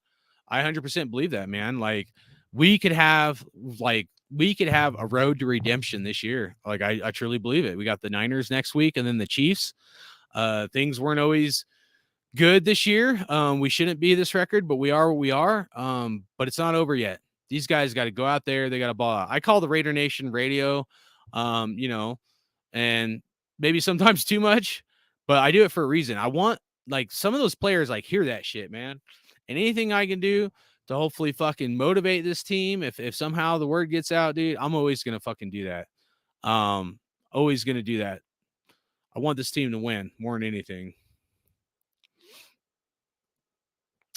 I 100% believe that, man. Like we could have a road to redemption this year. Like I truly believe it. We got the Niners next week and then the Chiefs. Things weren't always good this year. We shouldn't be this record, but we are what we are. But it's not over yet. These guys got to go out there. They got to ball out. I call the Raider Nation radio, you know, and maybe sometimes too much, but I do it for a reason. I want like some of those players like hear that shit, man. And anything I can do to hopefully fucking motivate this team. If somehow the word gets out, dude, I'm always going to fucking do that. Always going to do that. I want this team to win more than anything.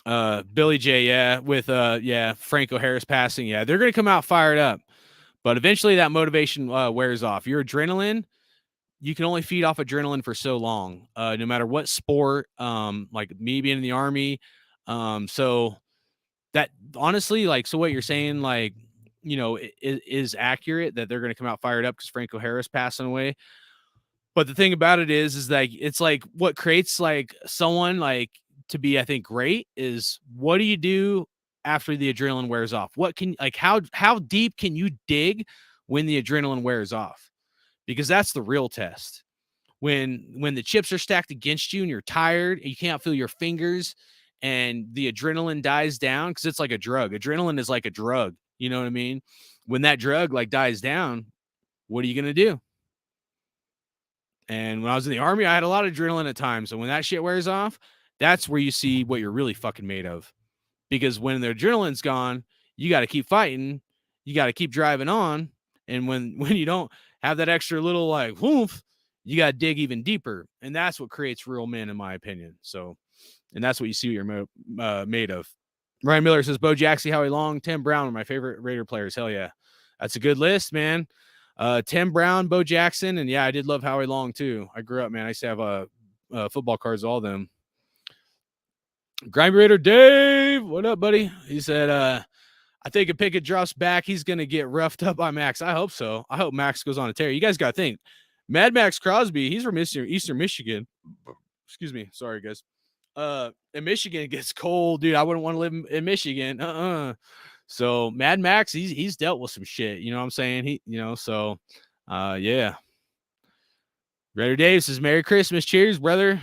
Billy J, yeah, with Franco Harris passing, yeah, they're gonna come out fired up, but eventually that motivation wears off. Your adrenaline, you can only feed off adrenaline for so long, no matter what sport. Like me being in the Army, so that honestly, like, so what you're saying, like, you know, is accurate that they're gonna come out fired up because Franco Harris passing away. But the thing about it is like it's like what creates like someone like to be, I think, great is what do you do after the adrenaline wears off? What can like how deep can you dig when the adrenaline wears off? Because that's the real test. When the chips are stacked against you and you're tired and you can't feel your fingers and the adrenaline dies down, because it's like a drug. Adrenaline is like a drug. You know what I mean? When that drug like dies down, what are you gonna do? And when I was in the Army, I had a lot of adrenaline at times. So when that shit wears off, that's where you see what you're really fucking made of. Because when the adrenaline's gone, you got to keep fighting. You got to keep driving on. And when you don't have that extra little like whoof, you got to dig even deeper. And that's what creates real men, in my opinion. So, and that's what you see what you're made of. Ryan Miller says, Bo Jackson, Howie Long, Tim Brown are my favorite Raider players. Hell yeah. That's a good list, man. Tim Brown, Bo Jackson, and yeah, I did love Howie Long too. I grew up, man. I used to have football cards, all of them. Grimy Raider Dave, what up, buddy? He said, I think if Pickett drops back, he's gonna get roughed up by Max. I hope so. I hope Max goes on a tear. You guys gotta think, Mad Max Crosby, he's from Eastern Michigan. Excuse me, sorry guys. And Michigan gets cold, dude. I wouldn't want to live in Michigan. So Mad Max, he's dealt with some shit. You know what I'm saying? So yeah. Raider Dave says, Merry Christmas. Cheers, brother.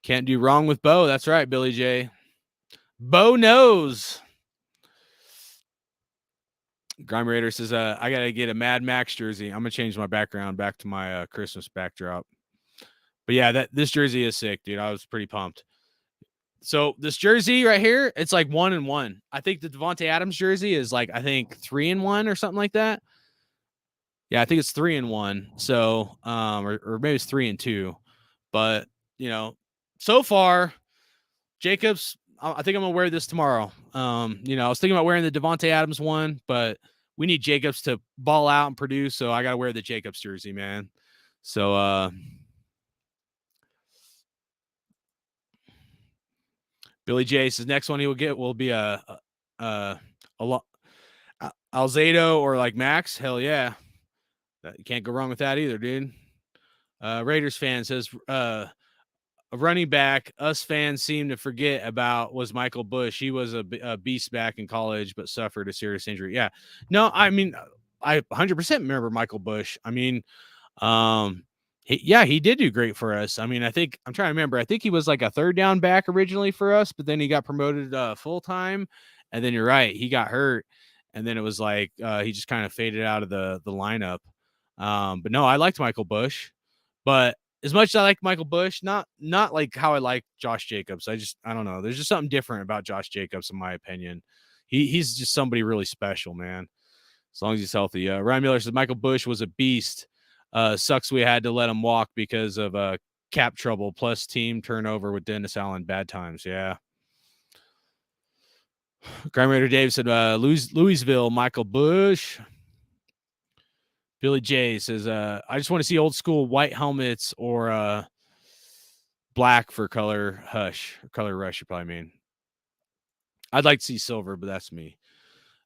Can't do wrong with Bo. That's right, Billy J. Bo knows. Grime Raider says, I got to get a Mad Max jersey. I'm going to change my background back to my Christmas backdrop. But yeah, this jersey is sick, dude. I was pretty pumped. So this jersey right here, it's like 1-1. I think the Devontae Adams jersey is like, I think 3-1 or something like that. Yeah, I think it's 3-1. So, or maybe it's 3-2. But, so far, Jacobs, I think I'm going to wear this tomorrow. I was thinking about wearing the Devontae Adams one, but we need Jacobs to ball out and produce. So I got to wear the Jacobs jersey, man. So, Billy J says next one he will get will be a Alzado or like Max. Hell yeah. You can't go wrong with that either, dude. Raiders fan says, a running back us fans seem to forget about was Michael Bush. He was a beast back in college, but suffered a serious injury. Yeah. No, I mean, I 100% remember Michael Bush. I mean, he did do great for us. I mean, I'm trying to remember. I think he was like a third down back originally for us, but then he got promoted full time. And then you're right, he got hurt. And then it was like he just kind of faded out of the lineup. But no, I liked Michael Bush. But as much as I like Michael Bush, not like how I like Josh Jacobs. I don't know. There's just something different about Josh Jacobs, in my opinion. He's just somebody really special, man. As long as he's healthy. Ryan Miller says Michael Bush was a beast. Sucks we had to let him walk because of cap trouble plus team turnover with Dennis Allen. Bad times. Yeah. Crime Raider Dave said Louisville, Michael Bush. Billy J says, I just want to see old school white helmets or black for color rush, you probably mean. I'd like to see silver, but that's me.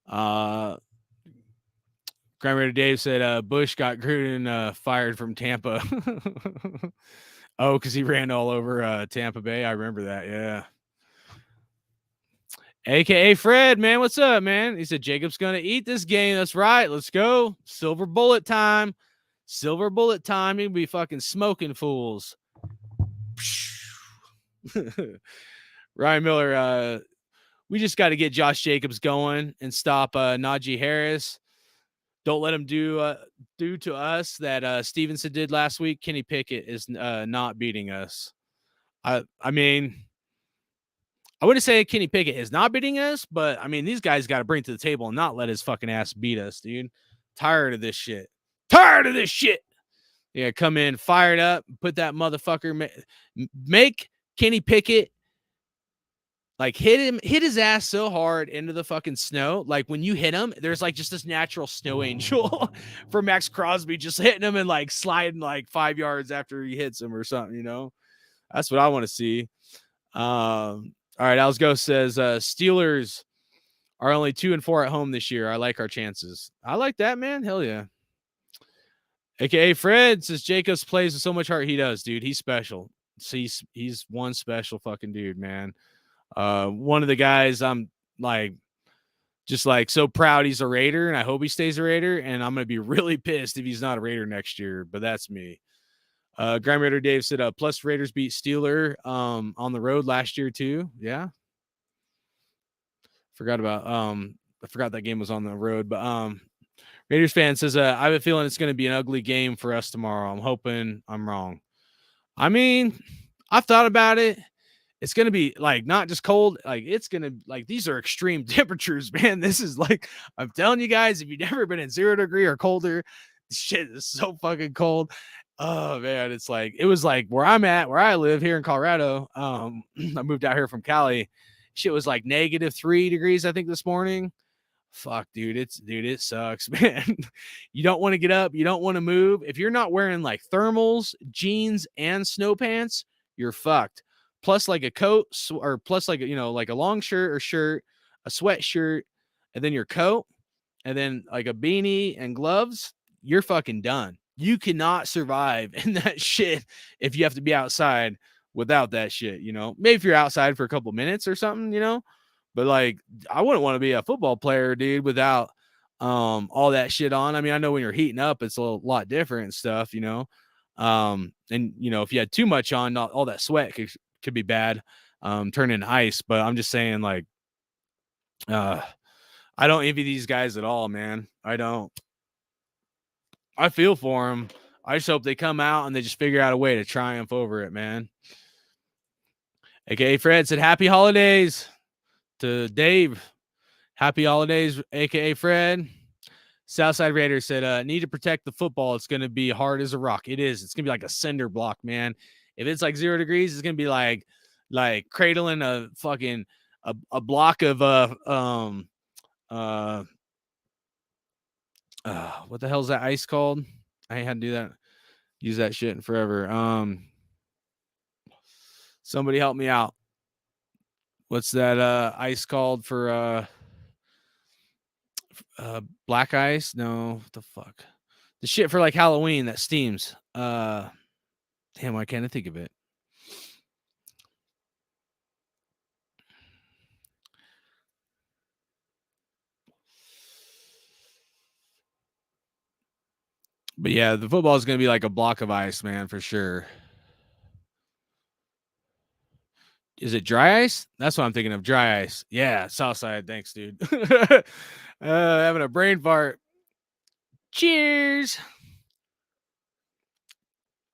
Crime Raider Dave said Bush got Gruden fired from Tampa. Oh, because he ran all over Tampa Bay. I remember that, yeah. AKA Fred, man, what's up, man? He said Jacob's gonna eat this game. That's right. Let's go. Silver bullet time. Silver bullet time. You'll be fucking smoking fools. Ryan Miller, we just got to get Josh Jacobs going and stop Najee Harris. Don't let him do to us that Stevenson did last week. Kenny Pickett is not beating us. I mean, I wouldn't say Kenny Pickett is not beating us, but I mean, these guys got to bring to the table and not let his fucking ass beat us, dude. Tired of this shit. Yeah, come in fired up, put that motherfucker, make Kenny Pickett like hit his ass so hard into the fucking snow. Like when you hit him, there's like just this natural snow angel for Max Crosby just hitting him and like sliding like 5 yards after he hits him or something, That's what I want to see. All right, Alsgo says Steelers are only 2-4 at home this year. I like our chances. I like that, man. Hell yeah. AKA Fred says Jacobs plays with so much heart. He does, dude. He's special. He's one special fucking dude, man. One of the guys I'm like just like so proud he's a Raider, and I hope he stays a Raider, and I'm gonna be really pissed if he's not a Raider next year, but that's me. Grime Raider Dave said plus Raiders beat Steeler on the road last year too. Yeah. I forgot that game was on the road, but Raiders fan says I have a feeling it's going to be an ugly game for us tomorrow. I'm hoping I'm wrong. I mean, I've thought about it. It's going to be like not just cold, like it's going to like these are extreme temperatures, man. This is like I'm telling you guys, if you've never been in 0 degree or colder, shit is so fucking cold. Oh man, it's like it was like where I live here in Colorado. I moved out here from Cali. Shit was like -3 degrees, I think, this morning. Fuck, dude, it sucks, man. You don't want to get up, you don't want to move. If you're not wearing like thermals, jeans, and snow pants, you're fucked. Plus like a coat or plus like like a long shirt or shirt, a sweatshirt, and then your coat, and then like a beanie and gloves, you're fucking done. You cannot survive in that shit if you have to be outside without that shit, maybe if you're outside for a couple minutes or something, but like, I wouldn't want to be a football player, dude, without all that shit on. I mean, I know when you're heating up, it's a lot different and stuff, and if you had too much on, not all that sweat could be bad, turn into ice. But I'm just saying, like, I don't envy these guys at all, man. I don't. I feel for them. I just hope they come out and they just figure out a way to triumph over it, man. AKA Fred said, happy holidays to Dave. Happy holidays, AKA Fred. Southside Raiders said, need to protect the football. It's going to be hard as a rock. It is. It's going to be like a cinder block, man. If it's like 0 degrees, it's going to be like cradling a fucking a block of what the hell is that ice called? I ain't had to do that. Use that shit in forever. Somebody help me out. What's that ice called for black ice? No, what the fuck? The shit for like Halloween that steams. Damn, why can't I think of it? But yeah, the football is going to be like a block of ice, man, for sure. Is it dry ice? That's what I'm thinking of. Dry ice. Yeah, Southside. Thanks, dude. Having a brain fart. Cheers.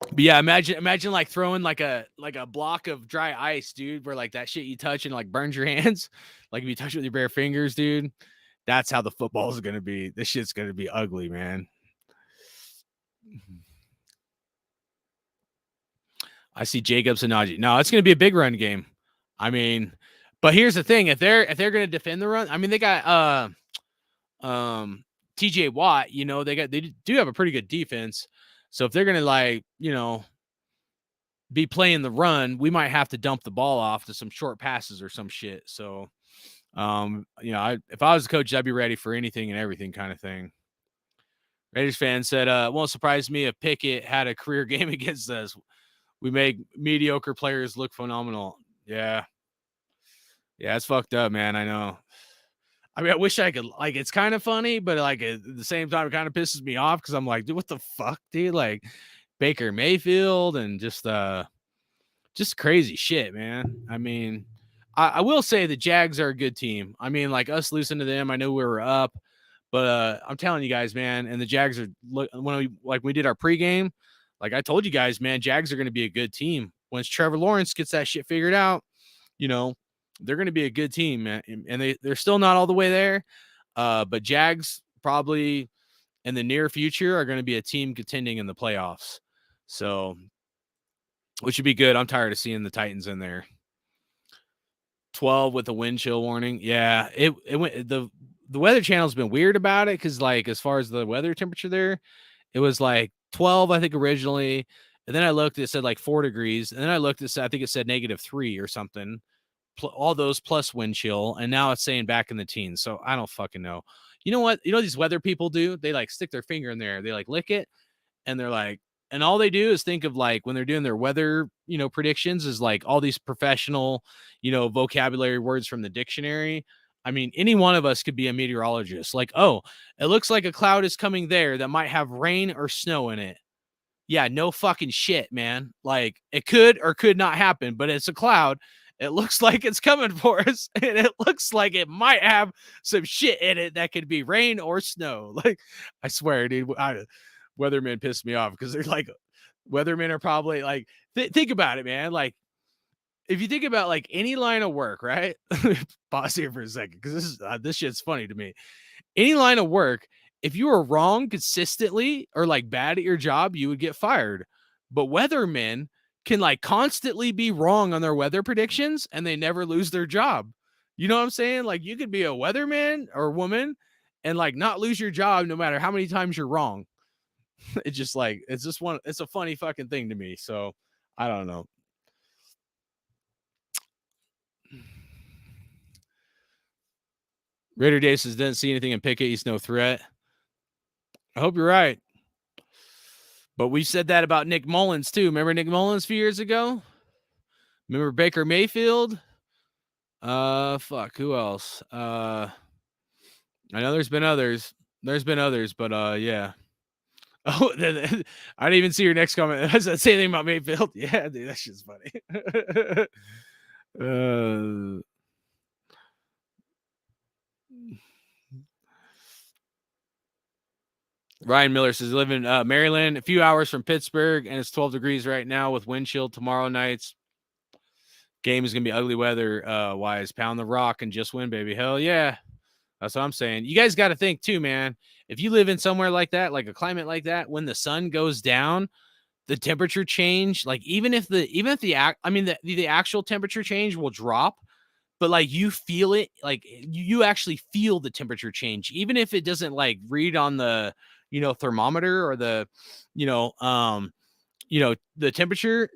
But yeah, imagine like throwing like a block of dry ice, dude, where like that shit you touch and like burns your hands. Like if you touch it with your bare fingers, dude. That's how the football is going to be. This shit's going to be ugly, man. I see Jacobs and Najee. No, it's going to be a big run game. I mean, but here's the thing: if they're going to defend the run, I mean, they got TJ Watt. They do have a pretty good defense. So if they're going to like be playing the run, we might have to dump the ball off to some short passes or some shit. So, if I was a coach, I'd be ready for anything and everything kind of thing. Raiders fan said, it won't surprise me if Pickett had a career game against us. We make mediocre players look phenomenal. Yeah. Yeah, it's fucked up, man. I know. I mean, I wish I could, like, it's kind of funny, but like at the same time, it kind of pisses me off because I'm like, dude, what the fuck, dude? Like Baker Mayfield and just crazy shit, man. I mean, I will say the Jags are a good team. I mean, like us losing to them, I know we were up, but I'm telling you guys, man, and the Jags are, when we did our pregame, like I told you guys, man, Jags are going to be a good team. Once Trevor Lawrence gets that shit figured out, they're going to be a good team, man. And they're still not all the way there. But Jags probably in the near future are going to be a team contending in the playoffs. So, which would be good. I'm tired of seeing the Titans in there. 12 with a wind chill warning. Yeah, it went, the Weather Channel's been weird about it because, like, as far as the weather temperature there, it was like 12, I think, originally. And then I looked, it said like 4 degrees. And then I looked, I think it said -3 or something. All those plus wind chill. And now it's saying back in the teens. So I don't fucking know. You know what? These weather people do? They like stick their finger in there. They like lick it. And they're like, and all they do is think of like when they're doing their weather, predictions is like all these professional, vocabulary words from the dictionary. I mean, any one of us could be a meteorologist. Like, oh, it looks like a cloud is coming there that might have rain or snow in it. Yeah, no fucking shit, man. Like, it could or could not happen, but it's a cloud. It looks like it's coming for us, and it looks like it might have some shit in it that could be rain or snow. Like, I swear, dude, weathermen piss me off because they're like, weathermen are probably like, think about it, man. Like, if you think about like any line of work, right? Pause here for a second because this shit's funny to me. Any line of work, if you were wrong consistently or like bad at your job, you would get fired. But weathermen can like constantly be wrong on their weather predictions and they never lose their job. You know what I'm saying? Like you could be a weatherman or woman and like not lose your job no matter how many times you're wrong. It's just like, it's a funny fucking thing to me. So I don't know. Raider Dave says, didn't see anything in Pickett. He's no threat. I hope you're right. But we said that about Nick Mullins too. Remember Nick Mullins a few years ago? Remember Baker Mayfield? Fuck, who else? I know there's been others. But yeah. Oh, I didn't even see your next comment. Does that say anything about Mayfield? Yeah, dude, that shit's funny. Ryan Miller says, live in Maryland, a few hours from Pittsburgh, and it's 12 degrees right now with wind chill tomorrow nights. Game is going to be ugly weather wise. Pound the rock and just win, baby. Hell yeah. That's what I'm saying. You guys got to think too, man. If you live in somewhere like that, like a climate like that, when the sun goes down, the temperature change, like even if the actual temperature change will drop, but like you feel it, like you actually feel the temperature change, even if it doesn't like read on the, thermometer or the, the temperature,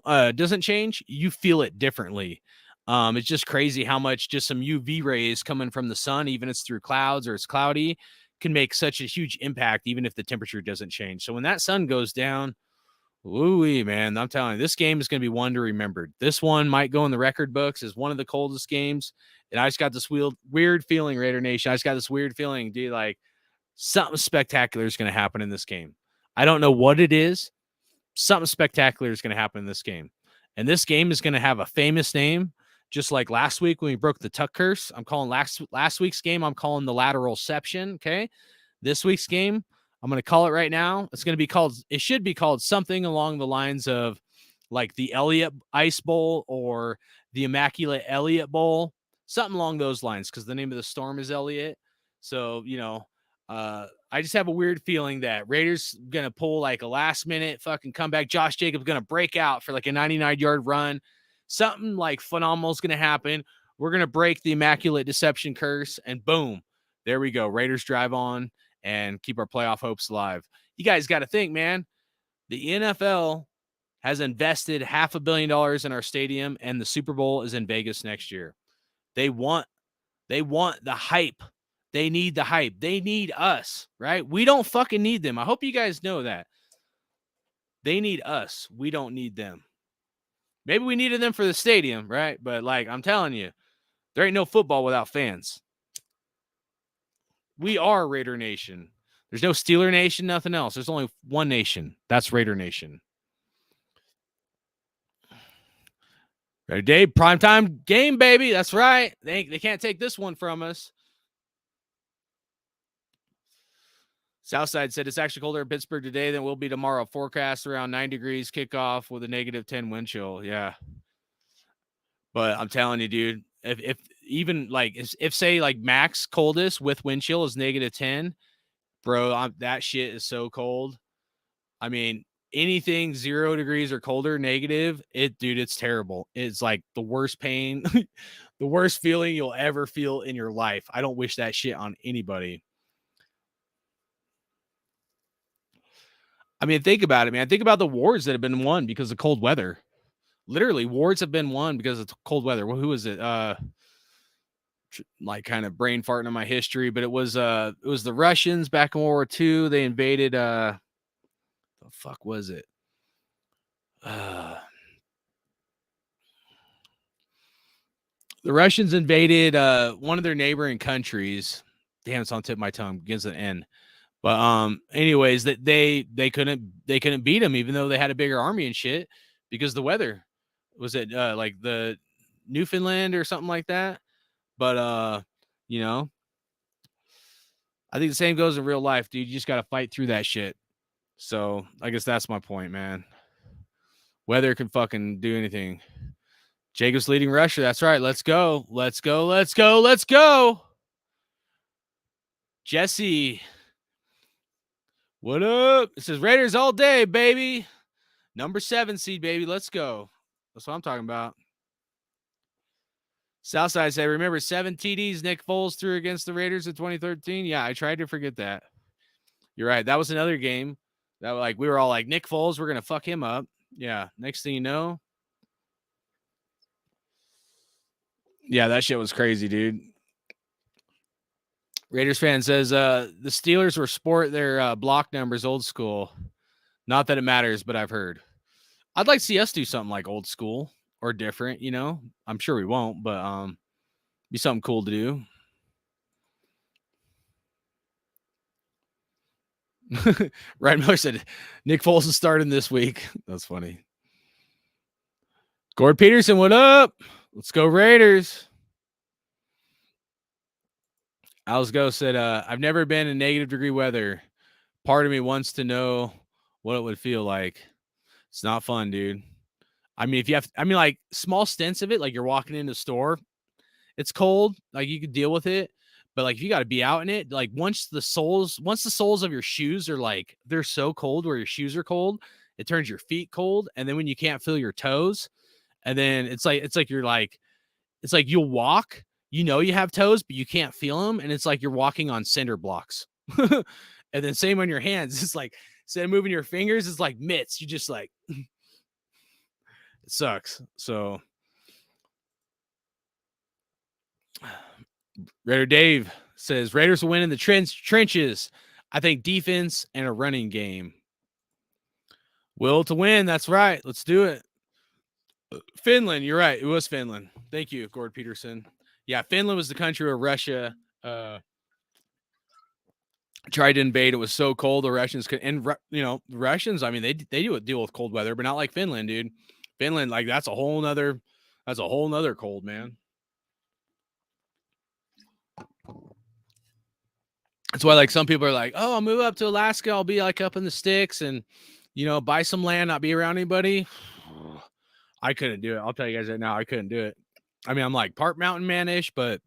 doesn't change, you feel it differently. It's just crazy how much just some UV rays coming from the sun, even if it's through clouds or it's cloudy, can make such a huge impact, even if the temperature doesn't change. So when that sun goes down, ooh, man, I'm telling you, this game is going to be one to remember. This one might go in the record books as one of the coldest games. And I just got this weird feeling, Raider Nation. I just got this weird feeling, dude, like something spectacular is going to happen in this game. I don't know what it is. Something spectacular is going to happen in this game. And this game is going to have a famous name, just like last week when we broke the Tuck curse. I'm calling last week's game, I'm calling the lateralception, okay? This week's game, I'm going to call it right now. It should be called something along the lines of like the Elliott Ice Bowl or the Immaculate Elliott Bowl, something along those lines, because the name of the storm is Elliott. So, I just have a weird feeling that Raiders going to pull like a last minute fucking comeback. Josh Jacobs going to break out for like a 99-yard run. Something like phenomenal is going to happen. We're going to break the Immaculate Deception curse, and boom, there we go. Raiders drive on and keep our playoff hopes alive. You guys got to think, man, the NFL has invested $500 million in our stadium, and the Super Bowl is in Vegas next year. They want the hype. They need the hype. They need us, right? We don't fucking need them. I hope you guys know that. They need us. We don't need them. Maybe we needed them for the stadium, right? But like, I'm telling you, there ain't no football without fans. We are Raider Nation. There's no Steeler Nation, nothing else. There's only one nation. That's Raider Nation. Ready, Dave? Primetime game, baby. That's right. They can't take this one from us. Southside said it's actually colder in Pittsburgh today than it will be tomorrow. Forecast around 9 degrees, kickoff with a -10 wind chill. Yeah. But I'm telling you, dude, if even like if say like max coldest with wind chill is -10, bro, that shit is so cold. I mean, anything 0 degrees or colder, negative, dude, it's terrible. It's like the worst pain, the worst feeling you'll ever feel in your life. I don't wish that shit on anybody. I mean, think about it, man. Think about the wars that have been won because of cold weather. Literally, wars have been won because of cold weather. Well, who was it? Like kind of brain farting on my history, but it was the Russians back in World War II. They invaded the fuck was it? The Russians invaded one of their neighboring countries. Damn, it's on the tip of my tongue. Begins with an N. But anyways, that they couldn't beat them, even though they had a bigger army and shit, because the weather. Was it like the Newfoundland or something like that? But I think the same goes in real life, dude. You just gotta fight through that shit. So I guess that's my point, man. Weather can fucking do anything. Jacobs leading rusher. That's right. Let's go. Let's go. Let's go. Let's go. Jesse. What up? It says Raiders all day, baby. Number 7 seed, baby. Let's go. That's what I'm talking about. Southside said, remember 7 TDs Nick Foles threw against the Raiders in 2013? Yeah, I tried to forget that. You're right. That was another game that like we were all like, Nick Foles, we're going to fuck him up. Yeah. Next thing you know. Yeah, that shit was crazy, dude. Raiders fan says the Steelers were sport their block numbers old school. Not that it matters, but I've heard. I'd like to see us do something like old school or different, you know. I'm sure we won't, but be something cool to do. Ryan Miller said Nick Foles is starting this week. That's funny. Gord Peterson, what up? Let's go Raiders. Alsgo said, I've never been in negative degree weather. Part of me wants to know what it would feel like. It's not fun, dude. I mean, if you have, like small stints of it, like you're walking in the store, it's cold, like you could deal with it. But like if you got to be out in it, like once the soles of your shoes are like, they're so cold where your shoes are cold, it turns your feet cold. And then when you can't feel your toes, and then it's like you'll walk, you know, you have toes, but you can't feel them. And it's like you're walking on cinder blocks. And then same on your hands. It's like, instead of moving your fingers, it's like mitts. You just like, it sucks. So Raider Dave says Raiders will win in the trenches. I think defense and a running game. Will to win. That's right. Let's do it. Finland. You're right. It was Finland. Thank you, Gord Peterson. Yeah, Finland was the country where Russia tried to invade. It was so cold. The Russians could, and you know, the Russians, I mean, they do deal with cold weather, but not like Finland, dude. Finland, like that's a whole nother cold, man. That's why, like, some people are like, oh, I'll move up to Alaska. I'll be like up in the sticks and, you know, buy some land, not be around anybody. I couldn't do it. I'll tell you guys right now, I couldn't do it. I mean, I'm like part mountain man-ish, but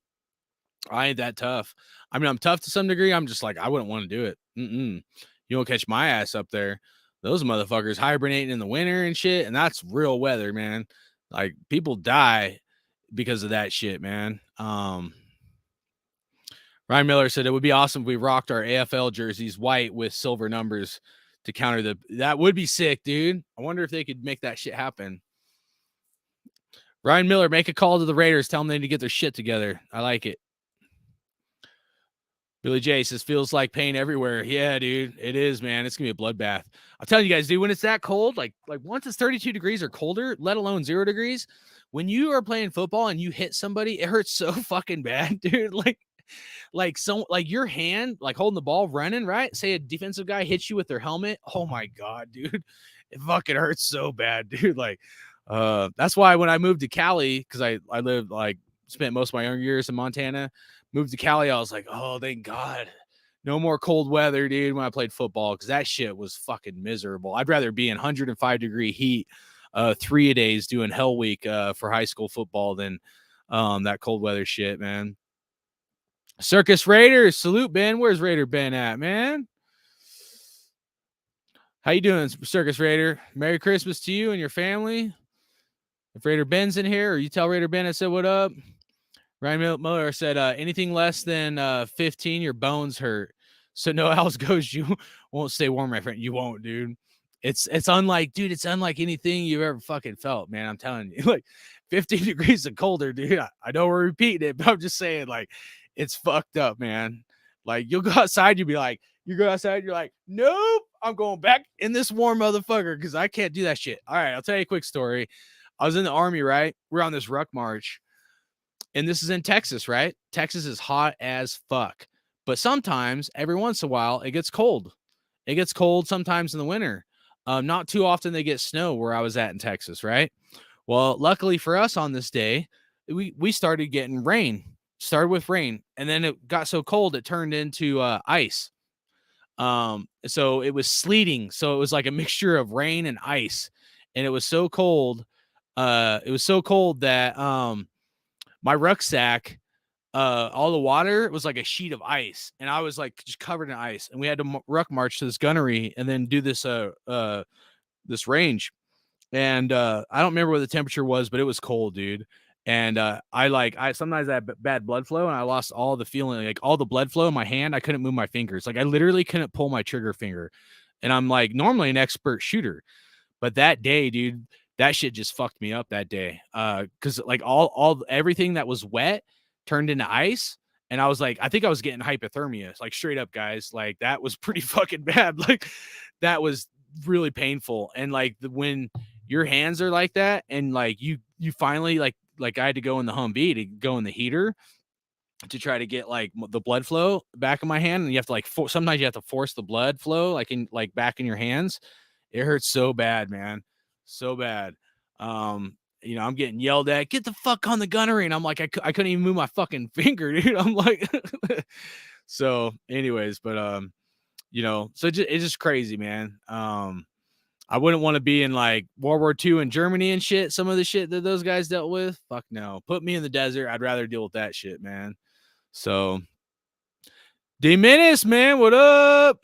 I ain't that tough. I mean, I'm tough to some degree. I'm just like, I wouldn't want to do it. You won't catch my ass up there. Those motherfuckers hibernating in the winter and shit, and that's real weather, man. Like, people die because of that shit, man. Ryan Miller said it would be awesome if we rocked our AFL jerseys white with silver numbers to counter that would be sick, dude. I wonder if they could make that shit happen. Ryan Miller, make a call to the Raiders. Tell them they need to get their shit together. I like it. Billy J says, feels like pain everywhere. Yeah, dude, it is, man. It's going to be a bloodbath. I'll tell you guys, dude, when it's that cold, like once it's 32 degrees or colder, let alone 0 degrees, when you are playing football and you hit somebody, it hurts so fucking bad, dude. Like your hand, like holding the ball running, right? Say a defensive guy hits you with their helmet. Oh my God, dude. It fucking hurts so bad, dude. Like, that's why when I moved to Cali, because I lived, like, spent most of my young years in Montana, moved to Cali, I was like, oh, thank God. No more cold weather, dude, when I played football, because that shit was fucking miserable. I'd rather be in 105-degree heat 3 days doing Hell Week for high school football than that cold weather shit, man. Circus Raiders, salute Ben. Where's Raider Ben at, man? How you doing, Circus Raider? Merry Christmas to you and your family. If Raider Ben's in here, or you tell Raider Ben I said what up. Ryan Miller said, anything less than 15, your bones hurt. So no else goes, you won't stay warm, my friend. You won't, dude. It's unlike, dude, it's unlike anything you've ever fucking felt, man. I'm telling you, like 15 degrees and colder, dude. I know we're repeating it, but I'm just saying, like, it's fucked up, man. Like, you'll go outside, you'll be like, you go outside, you're like, nope, I'm going back in this warm motherfucker because I can't do that shit. All right, I'll tell you a quick story. I was in the Army, right? We're on this ruck march, and this is in Texas, right? Texas is hot as fuck. But sometimes, every once in a while, it gets cold. It gets cold sometimes in the winter. Not too often they get snow where I was at in Texas, right? Well, luckily for us on this day, we started getting rain. Started with rain, and then it got so cold it turned into ice. So it was sleeting. So it was like a mixture of rain and ice, and it was so cold. It was so cold that my rucksack, all the water was like a sheet of ice, and I was like just covered in ice. And we had to ruck march to this gunnery and then do this this range. And I don't remember what the temperature was, but it was cold, dude. And I sometimes I had bad blood flow, and I lost all the feeling, like all the blood flow in my hand. I couldn't move my fingers. Like I literally couldn't pull my trigger finger. And I'm like normally an expert shooter, but that day, dude, that shit just fucked me up that day. Cause like everything that was wet turned into ice. And I was like, I think I was getting hypothermia, like straight up, guys. Like that was pretty fucking bad. Like that was really painful. And like when your hands are like that and like you you finally like I had to go in the Humvee to go in the heater to try to get like the blood flow back in my hand, and you have to like sometimes you have to force the blood flow like in like back in your hands. It hurts so bad, man, so bad. You know, I'm getting yelled at, get the fuck on the gunnery, and I'm like, I couldn't even move my fucking finger, dude. I'm like, so anyways, but you know, so it's just crazy, man. I wouldn't want to be in like World War II in Germany and shit. Some of the shit that those guys dealt with, fuck no. Put me in the desert. I'd rather deal with that shit, man. So, D-Menace, man, what up?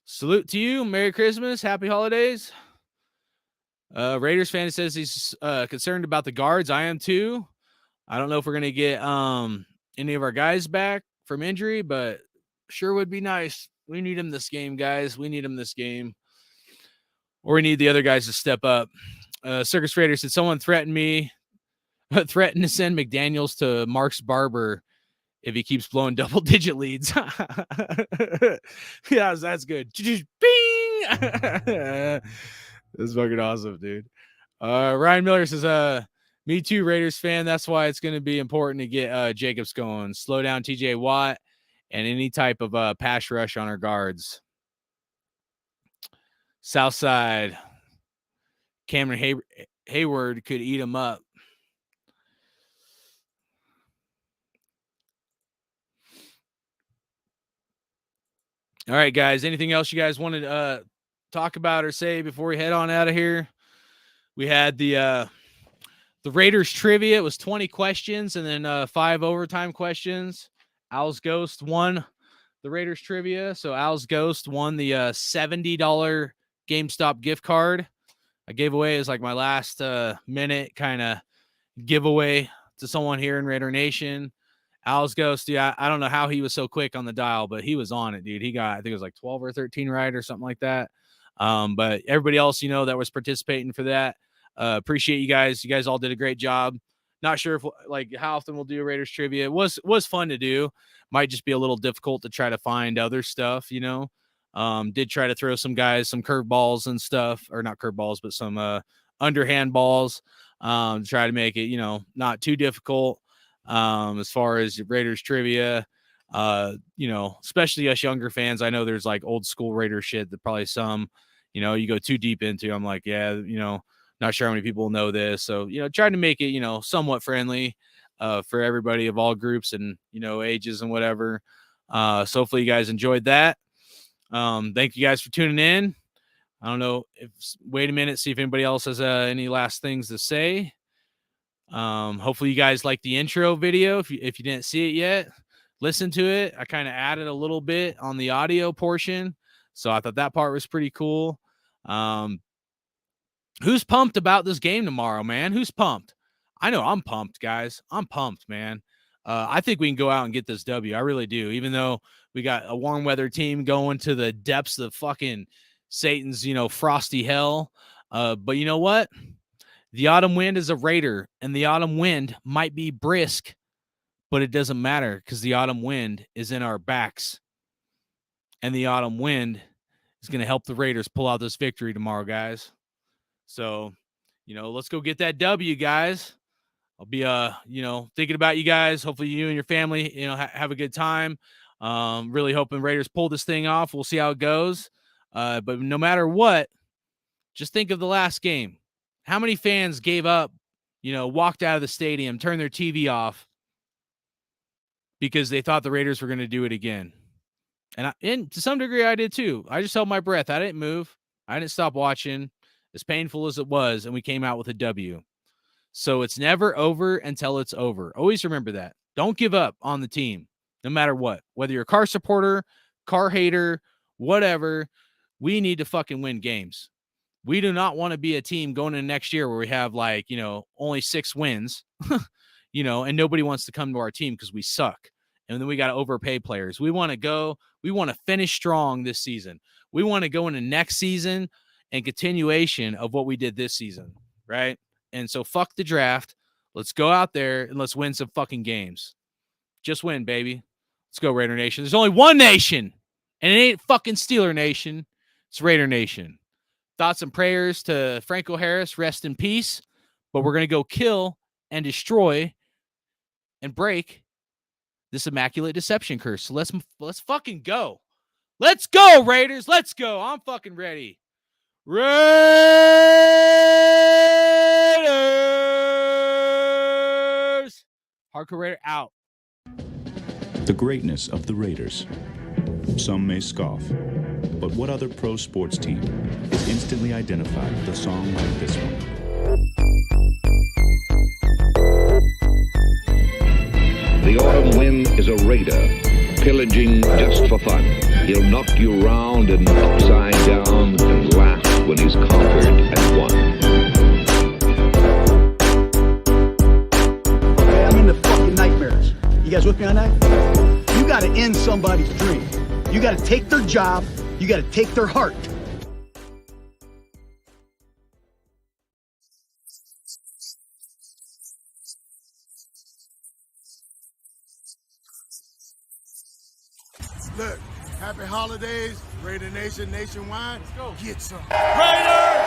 Salute to you. Merry Christmas. Happy holidays. Raiders fan says he's concerned about the guards. I am too. I don't know if we're going to get any of our guys back from injury, but sure would be nice. We need him this game, guys. We need him this game. Or we need the other guys to step up. Circus Raider said someone threatened to send McDaniels to Mark's barber if he keeps blowing double-digit leads. Yeah, that's good. Bing! That's fucking awesome, dude. Ryan Miller says, me too, Raiders fan. That's why it's going to be important to get Jacobs going. Slow down TJ Watt and any type of pass rush on our guards. Southside, Cameron Hayward could eat him up. All right, guys. Anything else you guys wanted to talk about or say before we head on out of here? We had the Raiders trivia. It was 20 questions and then 5 overtime questions. Al's Ghost won the Raiders trivia. So Al's Ghost won the $70 GameStop gift card. I gave away as like my last minute kind of giveaway to someone here in Raider Nation. Al's Ghost, dude, I don't know how he was so quick on the dial, but he was on it, dude. He got, I think it was like 12 or 13 right or something like that. But everybody else, you know, that was participating for that, appreciate you guys. You guys all did a great job. Not sure if like how often we'll do Raiders trivia. It was fun to do. Might just be a little difficult to try to find other stuff, you know. Did try to throw some guys some curveballs and stuff, or not curveballs, but some underhand balls. Try to make it, you know, not too difficult. As far as Raiders trivia, you know, especially us younger fans, I know there's like old school Raiders shit that probably some, you know, you go too deep into. I'm like, yeah, you know, not sure how many people know this. So, you know, trying to make it, you know, somewhat friendly for everybody of all groups and, you know, ages and whatever. So hopefully you guys enjoyed that. Thank you guys for tuning in. I don't know if wait a minute, see if anybody else has any last things to say. Hopefully you guys like the intro video. If you didn't see it yet, listen to it. I kind of added a little bit on the audio portion, so I thought that part was pretty cool. Who's pumped about this game tomorrow, man? Who's pumped? I know I'm pumped, guys. I'm pumped, man. I think we can go out and get this W. I really do. Even though we got a warm weather team going to the depths of fucking Satan's, you know, frosty hell. But you know what? The autumn wind is a Raider, and the autumn wind might be brisk, but it doesn't matter because the autumn wind is in our backs. And the autumn wind is going to help the Raiders pull out this victory tomorrow, guys. So, you know, let's go get that W, guys. I'll be, you know, thinking about you guys. Hopefully you and your family, you know, have a good time. Really hoping Raiders pull this thing off. We'll see how it goes. But no matter what, just think of the last game. How many fans gave up, you know, walked out of the stadium, turned their TV off because they thought the Raiders were going to do it again? And to some degree, I did too. I just held my breath. I didn't move. I didn't stop watching, as painful as it was, and we came out with a W. So it's never over until it's over. Always remember that. Don't give up on the team, no matter what. Whether you're a car supporter, car hater, whatever, we need to fucking win games. We do not want to be a team going into next year where we have like, you know, only 6 wins, you know, and nobody wants to come to our team because we suck. And then we got to overpay players. We want to finish strong this season. We want to go into next season and continuation of what we did this season, right? And so fuck the draft. Let's go out there and let's win some fucking games. Just win, baby. Let's go, Raider Nation. There's only one nation, and it ain't fucking Steeler Nation. It's Raider Nation. Thoughts and prayers to Franco Harris. Rest in peace. but we're going to go kill and destroy and break this immaculate deception curse. So let's fucking go. Let's go, Raiders. Let's go. I'm fucking ready. Raiders! Hardcore Raider out. The greatness of the Raiders. Some may scoff, but what other pro sports team is instantly identified with a song like this one? The autumn wind is a raider, pillaging just for fun. He'll knock you round and upside down and laugh when he's conquered and won. Okay, I'm into fucking nightmares. You guys with me on that? You gotta end somebody's dream. You gotta take their job. You gotta take their heart. Look, happy holidays, Raider Nation nationwide. Let's go. Get some. Raiders!